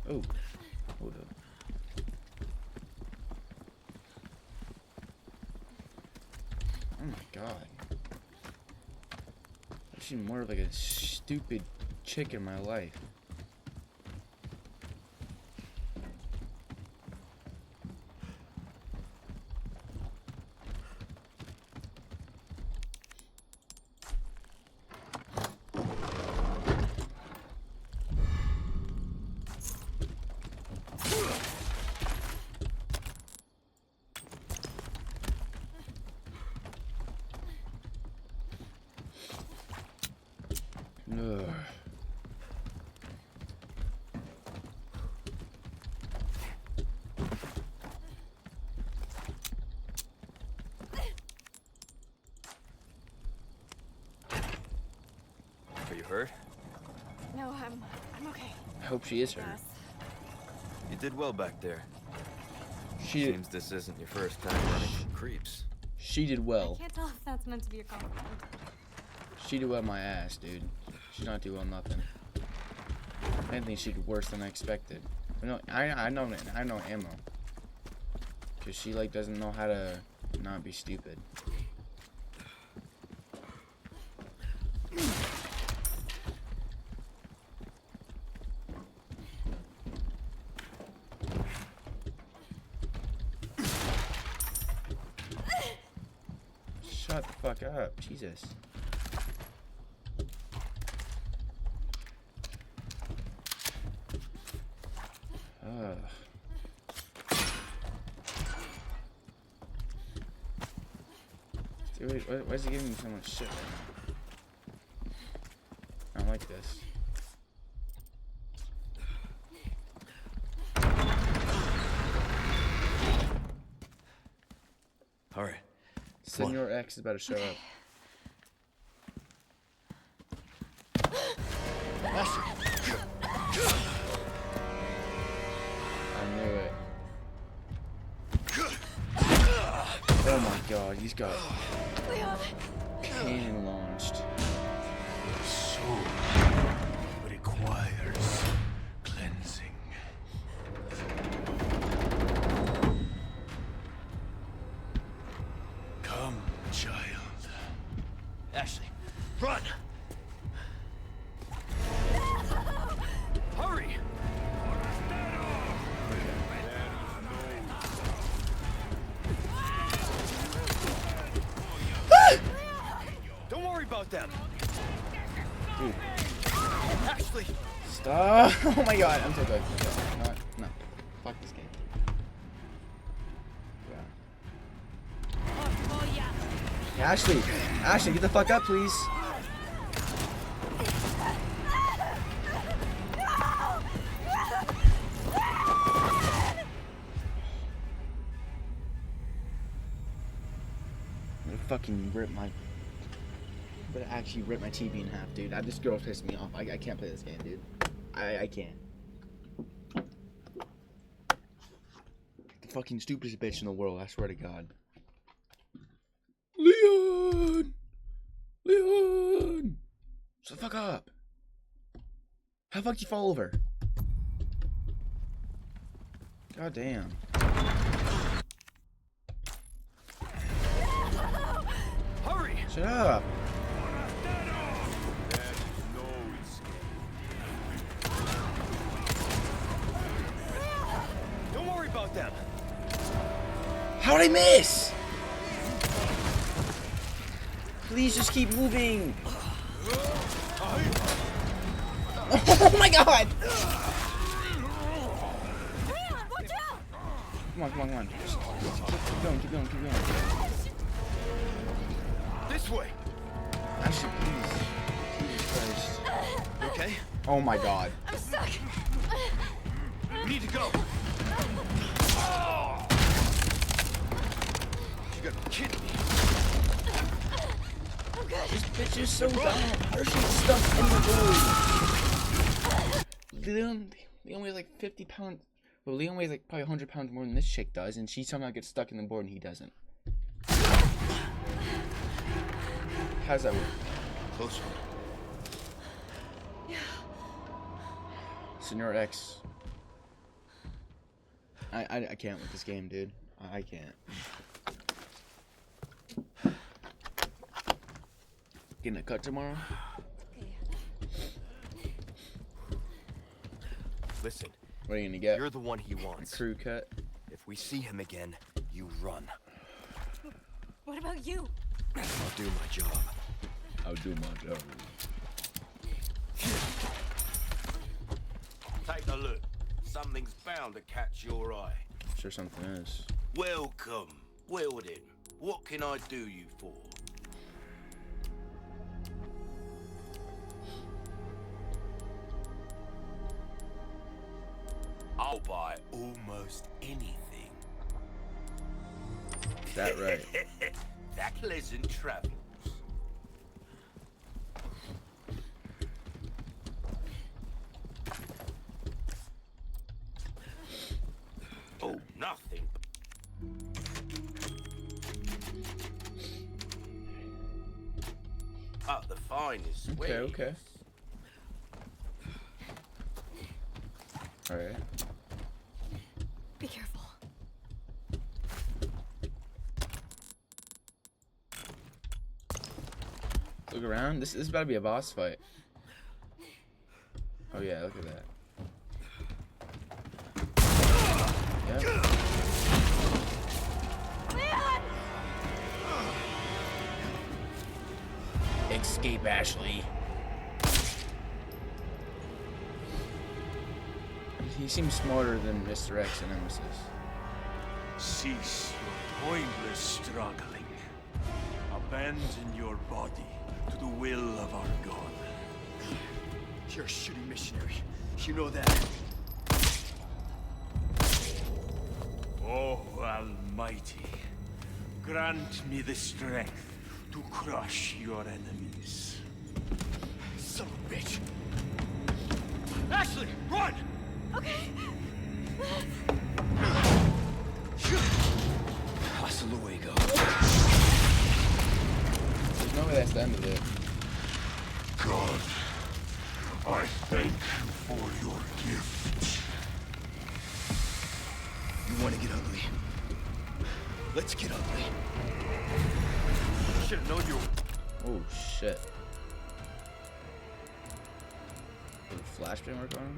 Oh. Hold up. Oh my god. I've seen more of like a stupid chick in my life. Ugh. Are you hurt? No, I'm okay. I hope she is hurt. Yes. You did well back there. She Seems this isn't your first time running from creeps. She did well. I can't tell if that's meant to be a compliment. She did well my ass, dude. She's not doing well nothing. I think she did worse than I expected. No, I know Ammo. Cause she like doesn't know how to not be stupid. Shut the fuck up, Jesus. Dude, why is he giving me so much shit right now? I don't like this. Alright. Senor X is about to show up. I knew it. Oh my god, he's got cannon launched. So requires cleansing. Come, child. Ashley, run! Hurry! Don't worry about them. Dude. Ashley! Stop! Oh my god, I'm so good. No, no. Fuck this game. Yeah. Ashley! Ashley, get the fuck up, please! I'm gonna fucking rip my... But actually rip my TV in half, dude. This girl's pissing me off. I can't play this game, dude. I can't. The fucking stupidest bitch in the world, I swear to God. Leon! Leon! Shut the fuck up. How the fuck did you fall over? God damn. Hurry! Shut up. Don't worry about them. How'd I miss? Please just keep moving. Oh my god! Come on, come on, come on. Just keep going, keep going, keep going. This way. Ashley, please. Jesus Christ. You okay? Oh my god. I'm stuck. We need to go. You gotta be kidding me. I'm good. This bitch is so dumb. How is she stuck in the room? Leon weighs like 50 pounds. Well, Leon weighs like probably 100 pounds more than this chick does, and she somehow gets stuck in the board and he doesn't. How's that work? Close one. Senor X. I can't with this game, dude. I can't. Getting a cut tomorrow? Listen. What are you gonna get? You're the one he wants. A crew cut? If we see him again, you run. What about you? I'll do my job. I'll do my job. Take a look. Something's bound to catch your eye. I'm sure something is. Welcome. Well then, what can I do you for? I'll buy almost anything. Is that right? That pleasant travels. Oh, nothing. Up the finest. Okay, okay. Alright. Be careful. Look around. This is about to be a boss fight. Oh yeah, look at that. Yep. Leon! Escape, Ashley. He seems smarter than Mr. X and Nemesis. Cease your pointless struggling. Abandon your body to the will of our God. You're a shitty missionary. You know that. Oh, Almighty, grant me the strength to crush your enemies. Son of a bitch! Ashley, run! Okay. Hasta luego. There's no way that's the end of it. God, I thank you for your gift. You want to get ugly? Let's get ugly. Should have known you. Oh shit. Did the flashbang work on him?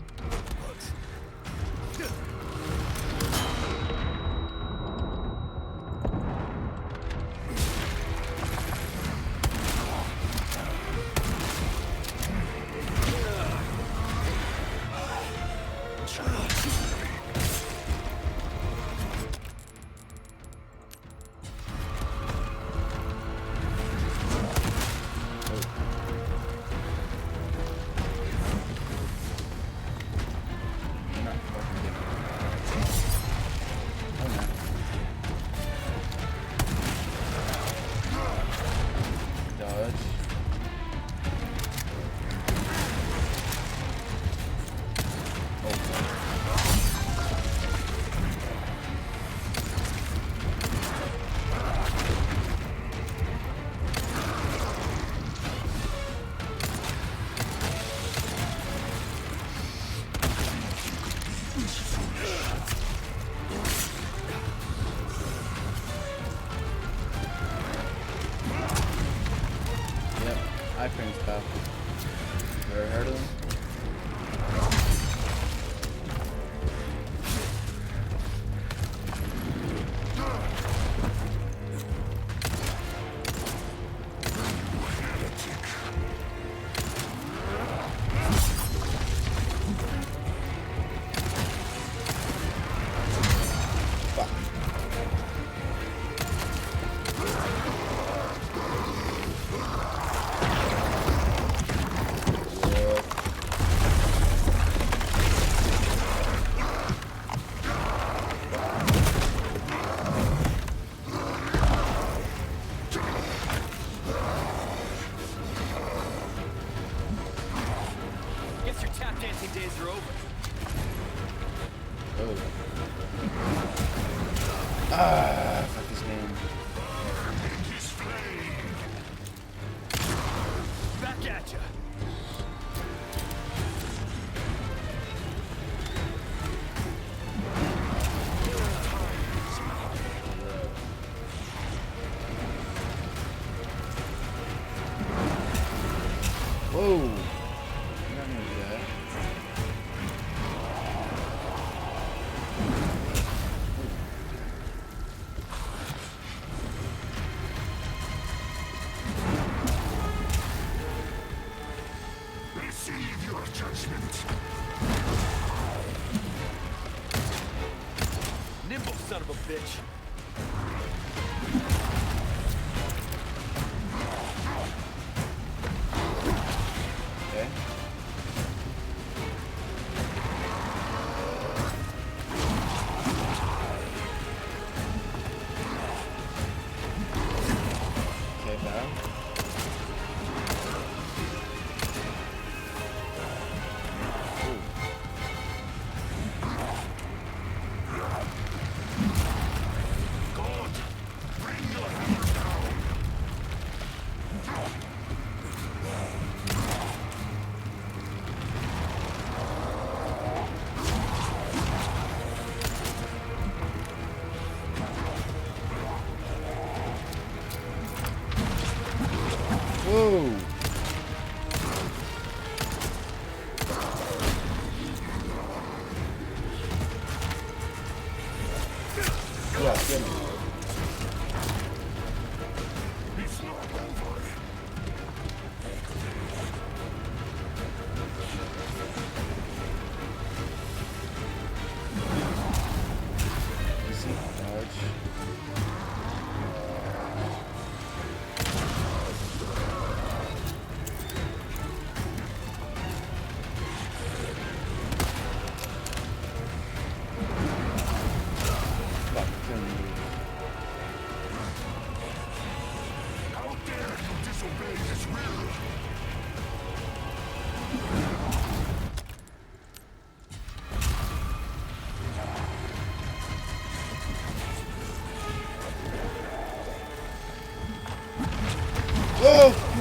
iframes, pal. Ever heard of them? Guess your tap dancing days are over. Oh. Ah, fuck this game. Back at ya. Whoa. I'm not gonna do that. Receive your judgment. Nimble son of a bitch. Okay. Okay, pal.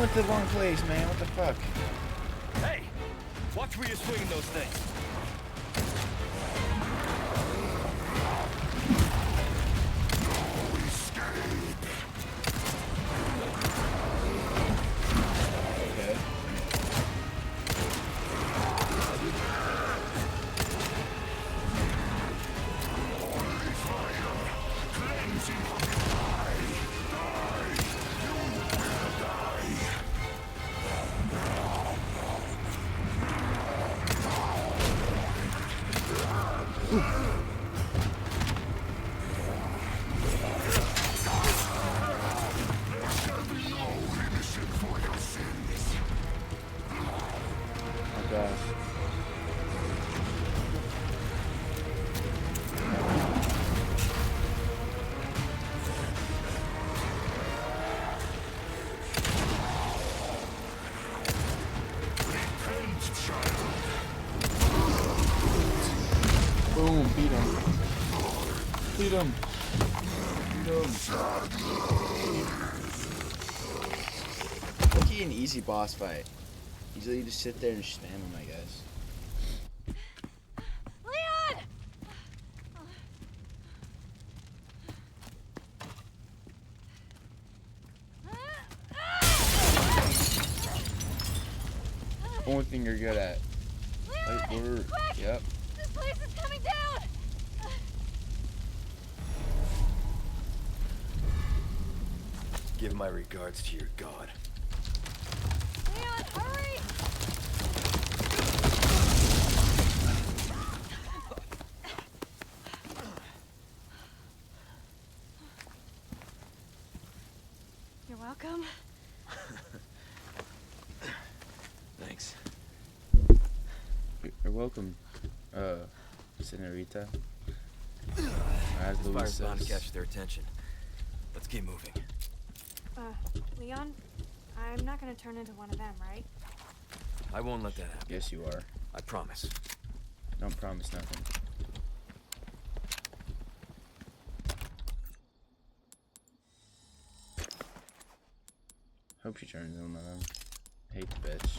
went to the wrong place, man. What the fuck? Hey! Watch where you're swinging those things. Okay. Oh gosh. Boom, beat him. Beat him. Beat him. Lucky an easy boss fight. Usually you just sit there and spam him, I guess. Leon! Only thing you're good at. Light work. Yep. This place is coming down! Give my regards to your god. Leon, hurry! You're welcome. Thanks. You're welcome, Senorita. As This Luis fire's bound to says. catch their attention. Let's keep moving. Leon, I'm not gonna turn into one of them, right? I won't let that happen. Yes, you are. I promise. Don't promise nothing. Hope she turns into one of them. Hate the bitch.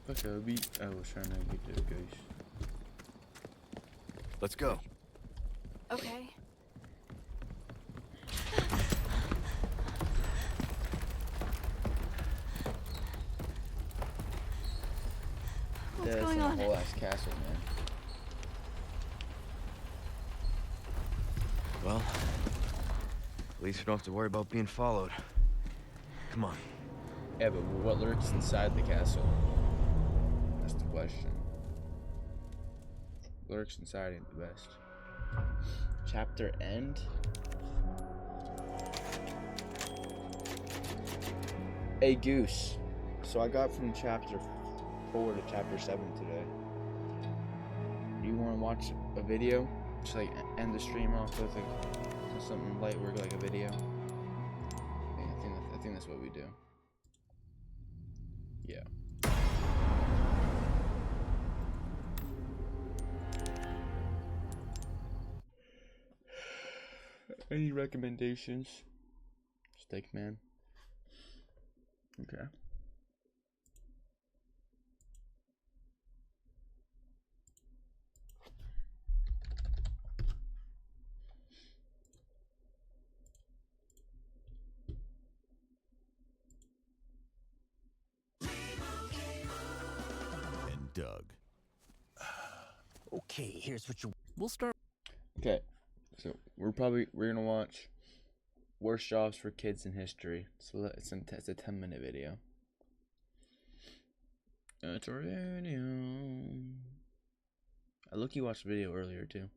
Fuck, I was trying to get the ghost. Let's go. Okay. What's going on? A whole ass castle, man. Well, at least we don't have to worry about being followed. Come on. Yeah, but what lurks inside the castle? That's the question. What lurks inside ain't the best. Chapter end? Hey Goose. So I got from chapter 4 to chapter 7 today. Do you want to watch a video? Just like end the stream off with like something light work, like a video. I think that's what we do. Yeah. Any recommendations? Steak man. Okay. And Doug. Okay, here's what you... We'll start. Okay. So we're gonna watch worst jobs for kids in history. So it's a 10-minute video. It's a radio. I look, you watched the video earlier too.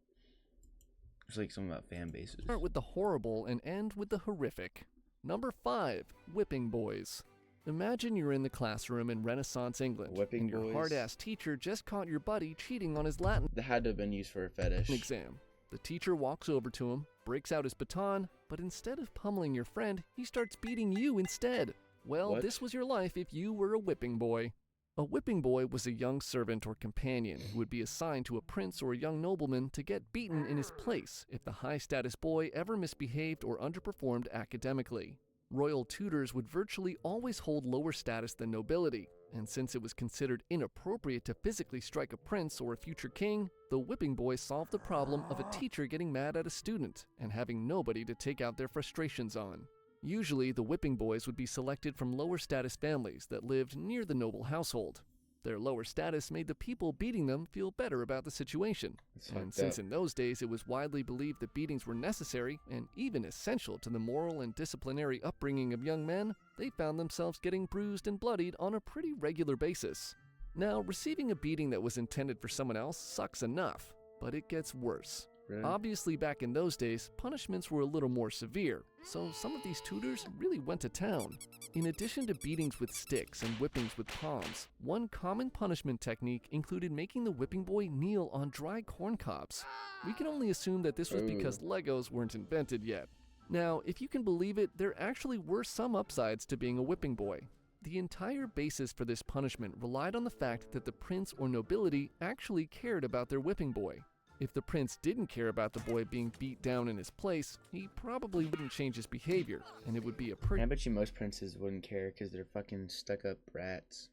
It's like something about fan bases. Start with the horrible and end with the horrific. Number 5, whipping boys. Imagine you're in the classroom in Renaissance England, and your hard-ass teacher just caught your buddy cheating on his Latin. That had to have been used for a fetish. Exam. The teacher walks over to him, breaks out his baton, but instead of pummeling your friend, he starts beating you instead. Well, What? this was your life if you were a whipping boy. A whipping boy was a young servant or companion who would be assigned to a prince or a young nobleman to get beaten in his place if the high-status boy ever misbehaved or underperformed academically. Royal tutors would virtually always hold lower status than nobility, and since it was considered inappropriate to physically strike a prince or a future king, the whipping boy solved the problem of a teacher getting mad at a student and having nobody to take out their frustrations on. Usually, the whipping boys would be selected from lower status families that lived near the noble household. Their lower status made the people beating them feel better about the situation. And since in those days it was widely believed that beatings were necessary and even essential to the moral and disciplinary upbringing of young men, they found themselves getting bruised and bloodied on a pretty regular basis. Now, receiving a beating that was intended for someone else sucks enough, but it gets worse. Really? Obviously, back in those days, punishments were a little more severe, so some of these tutors really went to town. In addition to beatings with sticks and whippings with palms, one common punishment technique included making the whipping boy kneel on dry corn cobs. We can only assume that this was because Legos weren't invented yet. Now, if you can believe it, there actually were some upsides to being a whipping boy. The entire basis for this punishment relied on the fact that the prince or nobility actually cared about their whipping boy. If the prince didn't care about the boy being beat down in his place, he probably wouldn't change his behavior, and it would be a pretty— I bet you most princes wouldn't care because they're fucking stuck-up rats.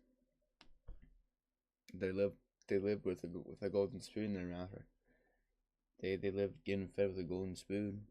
They live with a golden spoon in their mouth. They live getting fed with a golden spoon,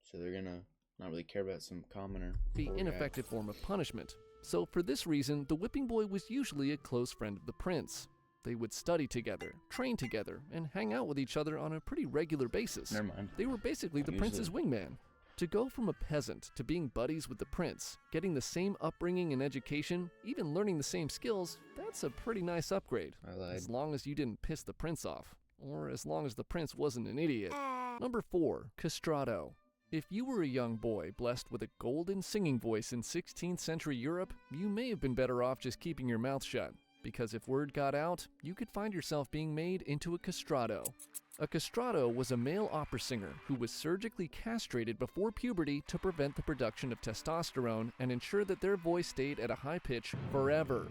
so they're gonna not really care about some commoner. Be ineffective form of punishment. So for this reason, the whipping boy was usually a close friend of the prince. They would study together, train together, and hang out with each other on a pretty regular basis. Never mind. They were basically the prince's wingman. To go from a peasant to being buddies with the prince, getting the same upbringing and education, even learning the same skills, that's a pretty nice upgrade. I lied. As long as you didn't piss the prince off. Or as long as the prince wasn't an idiot. Number 4, castrato. If you were a young boy blessed with a golden singing voice in 16th century Europe, you may have been better off just keeping your mouth shut. Because if word got out, you could find yourself being made into a castrato. A castrato was a male opera singer who was surgically castrated before puberty to prevent the production of testosterone and ensure that their voice stayed at a high pitch forever.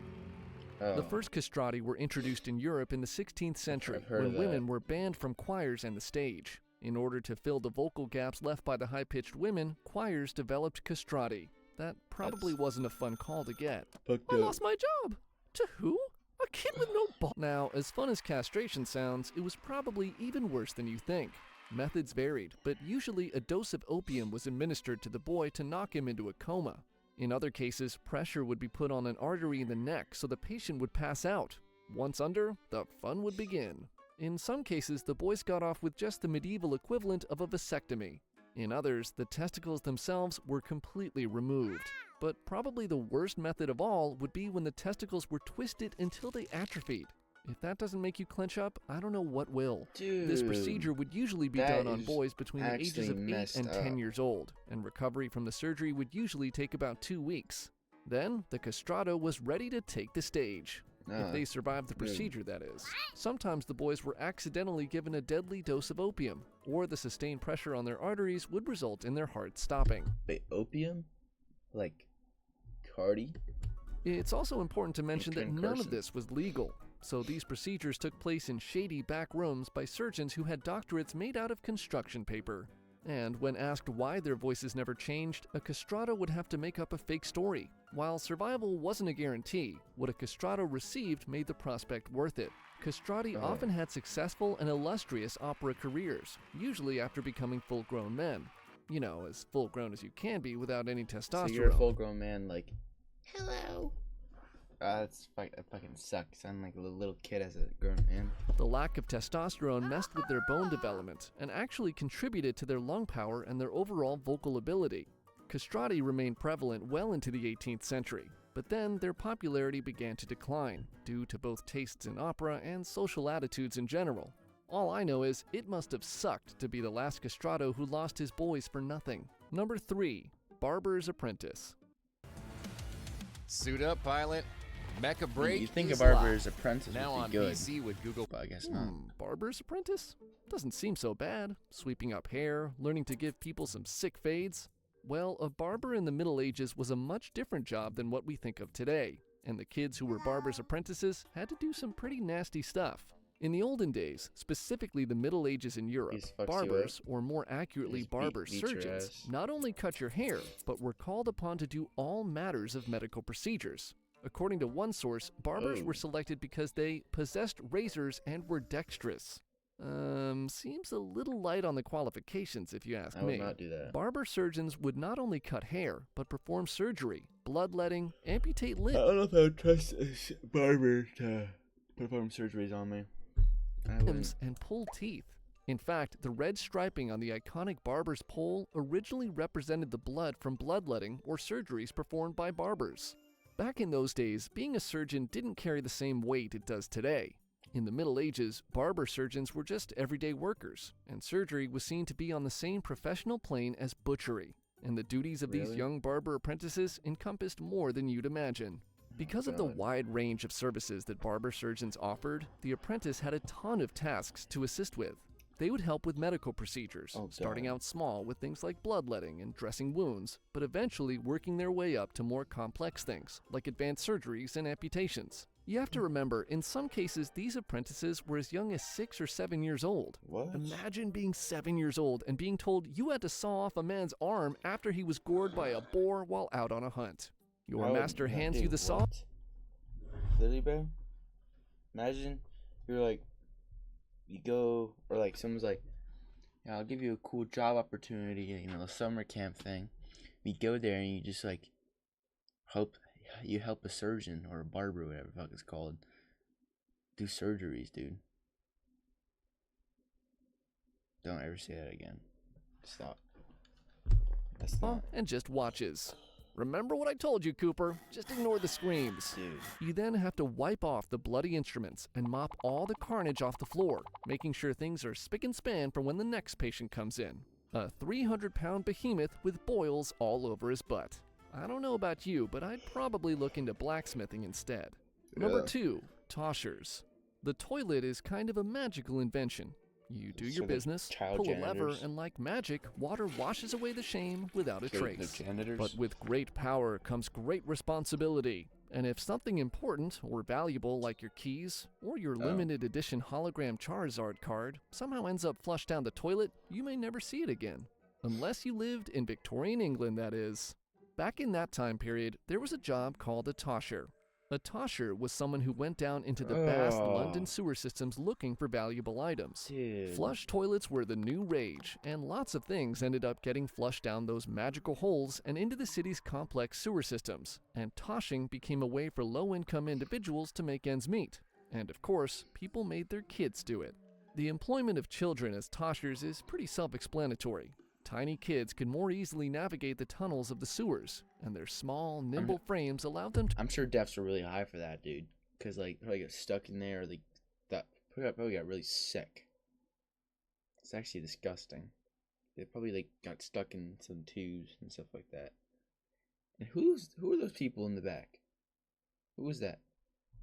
The first castrati were introduced in Europe in the 16th century when women were banned from choirs and the stage. In order to fill the vocal gaps left by the high-pitched women, choirs developed castrati. That probably wasn't a fun call to get. I lost my job! To who? A kid with no ball. Now, as fun as castration sounds, it was probably even worse than you think. Methods varied, but usually a dose of opium was administered to the boy to knock him into a coma. In other cases, pressure would be put on an artery in the neck so the patient would pass out. Once under, the fun would begin. In some cases, the boys got off with just the medieval equivalent of a vasectomy. In others, the testicles themselves were completely removed. But probably the worst method of all would be when the testicles were twisted until they atrophied. If that doesn't make you clench up, I don't know what will. Dude, this procedure would usually be done on boys between the ages of 8 and 10 years old, and recovery from the surgery would usually take about 2 weeks. Then, the castrato was ready to take the stage. If they survived the procedure, that is. Sometimes the boys were accidentally given a deadly dose of opium, or the sustained pressure on their arteries would result in their heart stopping. Wait, opium? Like Cardi? It's also important to mention that none of this was legal, so these procedures took place in shady back rooms by surgeons who had doctorates made out of construction paper. And when asked why their voices never changed, a castrato would have to make up a fake story. While survival wasn't a guarantee, what a castrato received made the prospect worth it. Castrati often had successful and illustrious opera careers, usually after becoming full-grown men. You know, as full-grown as you can be without any testosterone. So you're a full-grown man, like, hello. That fucking sucks. Sound like a little kid as a grown man. The lack of testosterone messed with their bone development and actually contributed to their lung power and their overall vocal ability. Castrati remained prevalent well into the 18th century, but then their popularity began to decline due to both tastes in opera and social attitudes in general. All I know is it must have sucked to be the last castrato who lost his boys for nothing. Number 3, Barber's Apprentice. Suit up, pilot. Mecha break. You think is a Barber's live. Apprentice now would on be good. PC with Google. But I guess not. Barber's Apprentice? Doesn't seem so bad. Sweeping up hair, learning to give people some sick fades. Well, a barber in the Middle Ages was a much different job than what we think of today. and the kids who were barbers' apprentices had to do some pretty nasty stuff. In the olden days, specifically the Middle Ages in Europe, barbers, or more accurately barber surgeons, not only cut your hair, but were called upon to do all matters of medical procedures. According to one source, barbers were selected because they possessed razors and were dexterous. Seems a little light on the qualifications if you ask me. I would not do that. Barber surgeons would not only cut hair, but perform surgery, bloodletting, amputate limbs. I don't know if I would trust a barber to perform surgeries on me. And pull teeth. In fact, the red striping on the iconic barber's pole originally represented the blood from bloodletting or surgeries performed by barbers. Back in those days, being a surgeon didn't carry the same weight it does today. In the Middle Ages, barber surgeons were just everyday workers, and surgery was seen to be on the same professional plane as butchery, and the duties of these young barber apprentices encompassed more than you'd imagine. Because of the wide range of services that barber surgeons offered, the apprentice had a ton of tasks to assist with. They would help with medical procedures, starting out small with things like bloodletting and dressing wounds, but eventually working their way up to more complex things, like advanced surgeries and amputations. You have to remember, in some cases, these apprentices were as young as 6 or 7 years old. What? Imagine being 7 years old and being told you had to saw off a man's arm after he was gored by a boar while out on a hunt. Your master hands you the saw. Literally, bro? Imagine you're like, you go, or like someone's like, yeah, I'll give you a cool job opportunity, you know, a summer camp thing. You go there and you just like help a surgeon or a barber, whatever the fuck it's called, do surgeries, dude. Don't ever say that again. Stop. That's not. And just watches. Remember what I told you, Cooper. Just ignore the screams. Dude. You then have to wipe off the bloody instruments and mop all the carnage off the floor, making sure things are spick and span for when the next patient comes in. A 300-pound behemoth with boils all over his butt. I don't know about you, but I'd probably look into blacksmithing instead. Number 2, toshers. The toilet is kind of a magical invention. You do your business, pull a lever, and like magic, water washes away the shame without a trace. But with great power comes great responsibility. And if something important or valuable like your keys or your limited edition hologram Charizard card somehow ends up flushed down the toilet, you may never see it again. Unless you lived in Victorian England, that is. Back in that time period, there was a job called a tosher. A tosher was someone who went down into the vast London sewer systems looking for valuable items. Dude. Flush toilets were the new rage, and lots of things ended up getting flushed down those magical holes and into the city's complex sewer systems, and toshing became a way for low-income individuals to make ends meet. And of course, people made their kids do it. The employment of children as toshers is pretty self-explanatory. Tiny kids can more easily navigate the tunnels of the sewers, and their small, nimble frames allowed them to... I'm sure deaths are really high for that, dude. Because, like, probably got stuck in there, or they probably got really sick. It's actually disgusting. They probably, like, got stuck in some tubes and stuff like that. And who are those people in the back? Who was that?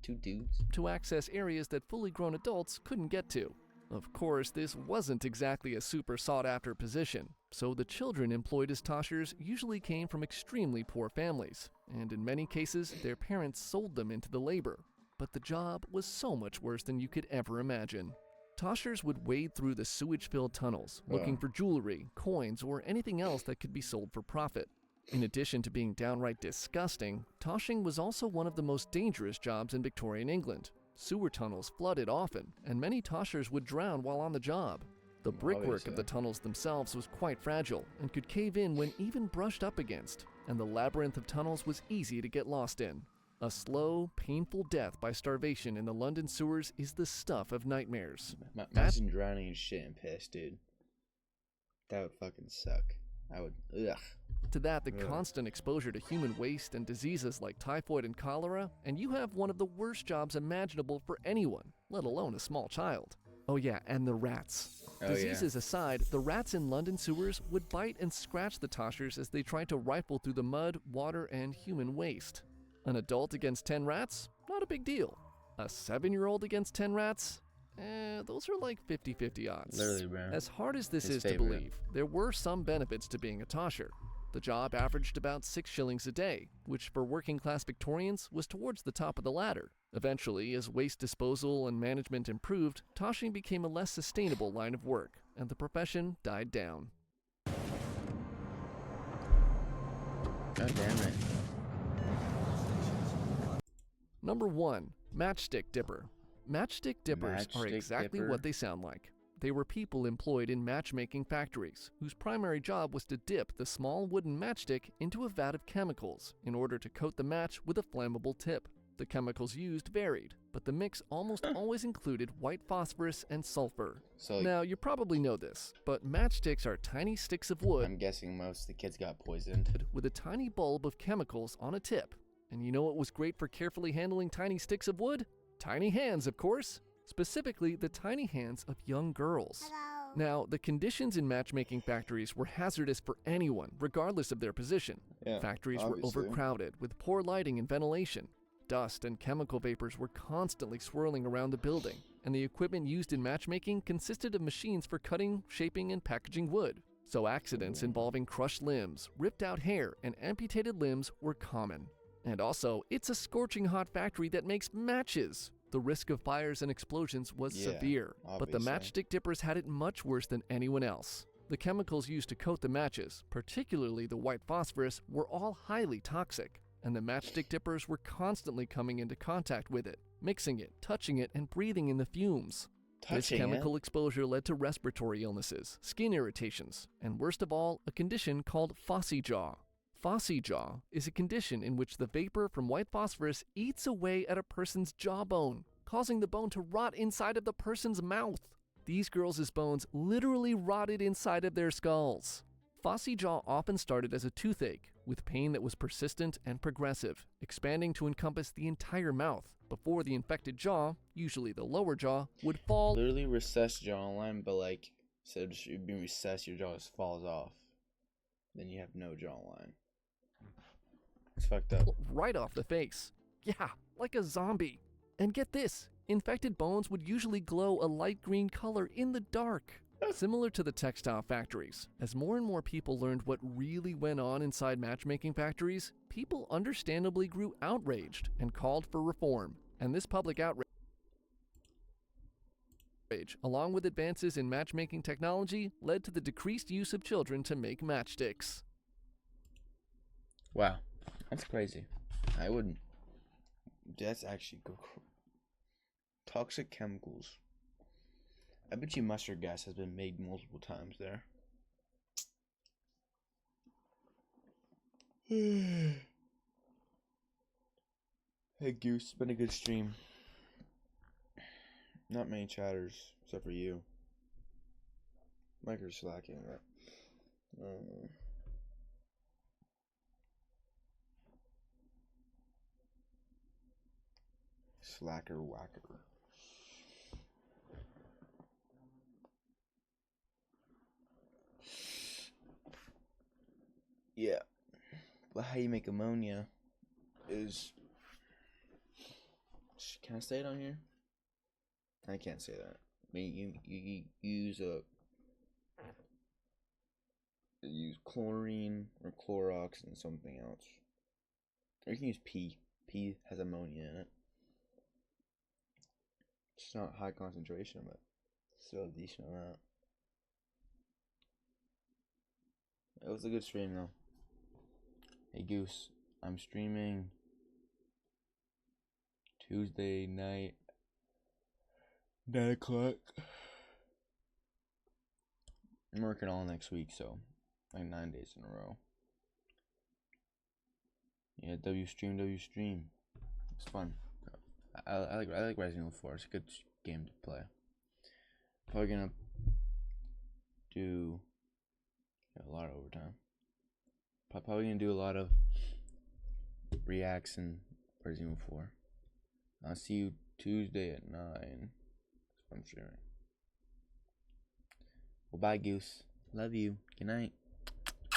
2 dudes? To access areas that fully grown adults couldn't get to. Of course, this wasn't exactly a super sought-after position, so the children employed as toshers usually came from extremely poor families, and in many cases, their parents sold them into the labor. But the job was so much worse than you could ever imagine. Toshers would wade through the sewage-filled tunnels, looking for jewelry, coins, or anything else that could be sold for profit. In addition to being downright disgusting, toshing was also one of the most dangerous jobs in Victorian England. Sewer tunnels flooded often, and many toshers would drown while on the job. The brickwork of the tunnels themselves was quite fragile and could cave in when even brushed up against, and the labyrinth of tunnels was easy to get lost in. A slow, painful death by starvation in the London sewers is the stuff of nightmares. Imagine drowning in shit and piss, dude. That would fucking suck. I would, ugh. To that, the constant exposure to human waste and diseases like typhoid and cholera, and you have one of the worst jobs imaginable for anyone, let alone a small child. Oh yeah, and the rats. Diseases aside, the rats in London sewers would bite and scratch the toshers as they tried to rifle through the mud, water, and human waste. An adult against 10 rats? Not a big deal. A 7-year-old against 10 rats? Those are like 50-50 odds. Literally, bro. As hard as this is to believe, there were some benefits to being a tosher. The job averaged about 6 shillings a day, which for working class Victorians was towards the top of the ladder. Eventually, as waste disposal and management improved, toshing became a less sustainable line of work, and the profession died down. God damn it. Number 1. Matchstick Dipper. Matchstick dippers are exactly what they sound like. They were people employed in matchmaking factories, whose primary job was to dip the small wooden matchstick into a vat of chemicals in order to coat the match with a flammable tip. The chemicals used varied, but the mix almost always included white phosphorus and sulfur. Now, you probably know this, but matchsticks are tiny sticks of wood. I'm guessing most of the kids got poisoned. With a tiny bulb of chemicals on a tip. And you know what was great for carefully handling tiny sticks of wood? Tiny hands, of course. Specifically, the tiny hands of young girls. Hello. Now, the conditions in matchmaking factories were hazardous for anyone, regardless of their position. Factories were overcrowded, with poor lighting and ventilation. Dust and chemical vapors were constantly swirling around the building, and the equipment used in matchmaking consisted of machines for cutting, shaping, and packaging wood. So accidents involving crushed limbs, ripped out hair, and amputated limbs were common. And also, it's a scorching hot factory that makes matches. The risk of fires and explosions was severe, but the matchstick dippers had it much worse than anyone else. The chemicals used to coat the matches, particularly the white phosphorus, were all highly toxic, and the matchstick dippers were constantly coming into contact with it, mixing it, touching it, and breathing in the fumes. This chemical exposure led to respiratory illnesses, skin irritations, and worst of all, a condition called phossy jaw. Phossy jaw is a condition in which the vapor from white phosphorus eats away at a person's jawbone, causing the bone to rot inside of the person's mouth. These girls' bones literally rotted inside of their skulls. Phossy jaw often started as a toothache, with pain that was persistent and progressive, expanding to encompass the entire mouth, before the infected jaw, usually the lower jaw, would fall. Literally recessed jawline, but like, instead of being recessed, your jaw just falls off. Then you have no jawline. It's fucked up. Right off the face. Yeah, like a zombie. And get this, infected bones would usually glow a light green color in the dark. Similar to the textile factories, as more and more people learned what really went on inside matchmaking factories, people understandably grew outraged and called for reform. And this public outrage, along with advances in matchmaking technology, led to the decreased use of children to make matchsticks. Wow. That's crazy. I wouldn't. That's actually toxic chemicals. I bet you mustard gas has been made multiple times there. Hey Goose, it's been a good stream. Not many chatters, except for you. Micro's slacking, but slacker whacker. Yeah, but how you make ammonia is. Can I say it on here? I can't say that. I mean, you use chlorine or Clorox and something else. Or you can use pee. Pee has ammonia in it. It's not high concentration, but still a decent amount. It was a good stream though. Hey Goose, I'm streaming Tuesday night, 9 o'clock. I'm working all next week, so like 9 days in a row. Yeah, W stream. It's fun. I like Resident Evil 4. It's a good game to play. Probably gonna do a lot of overtime. Probably gonna do a lot of reacts in Resident Evil 4. I'll see you Tuesday at 9. That's what I'm streaming. Well, bye, Goose. Love you. Good night.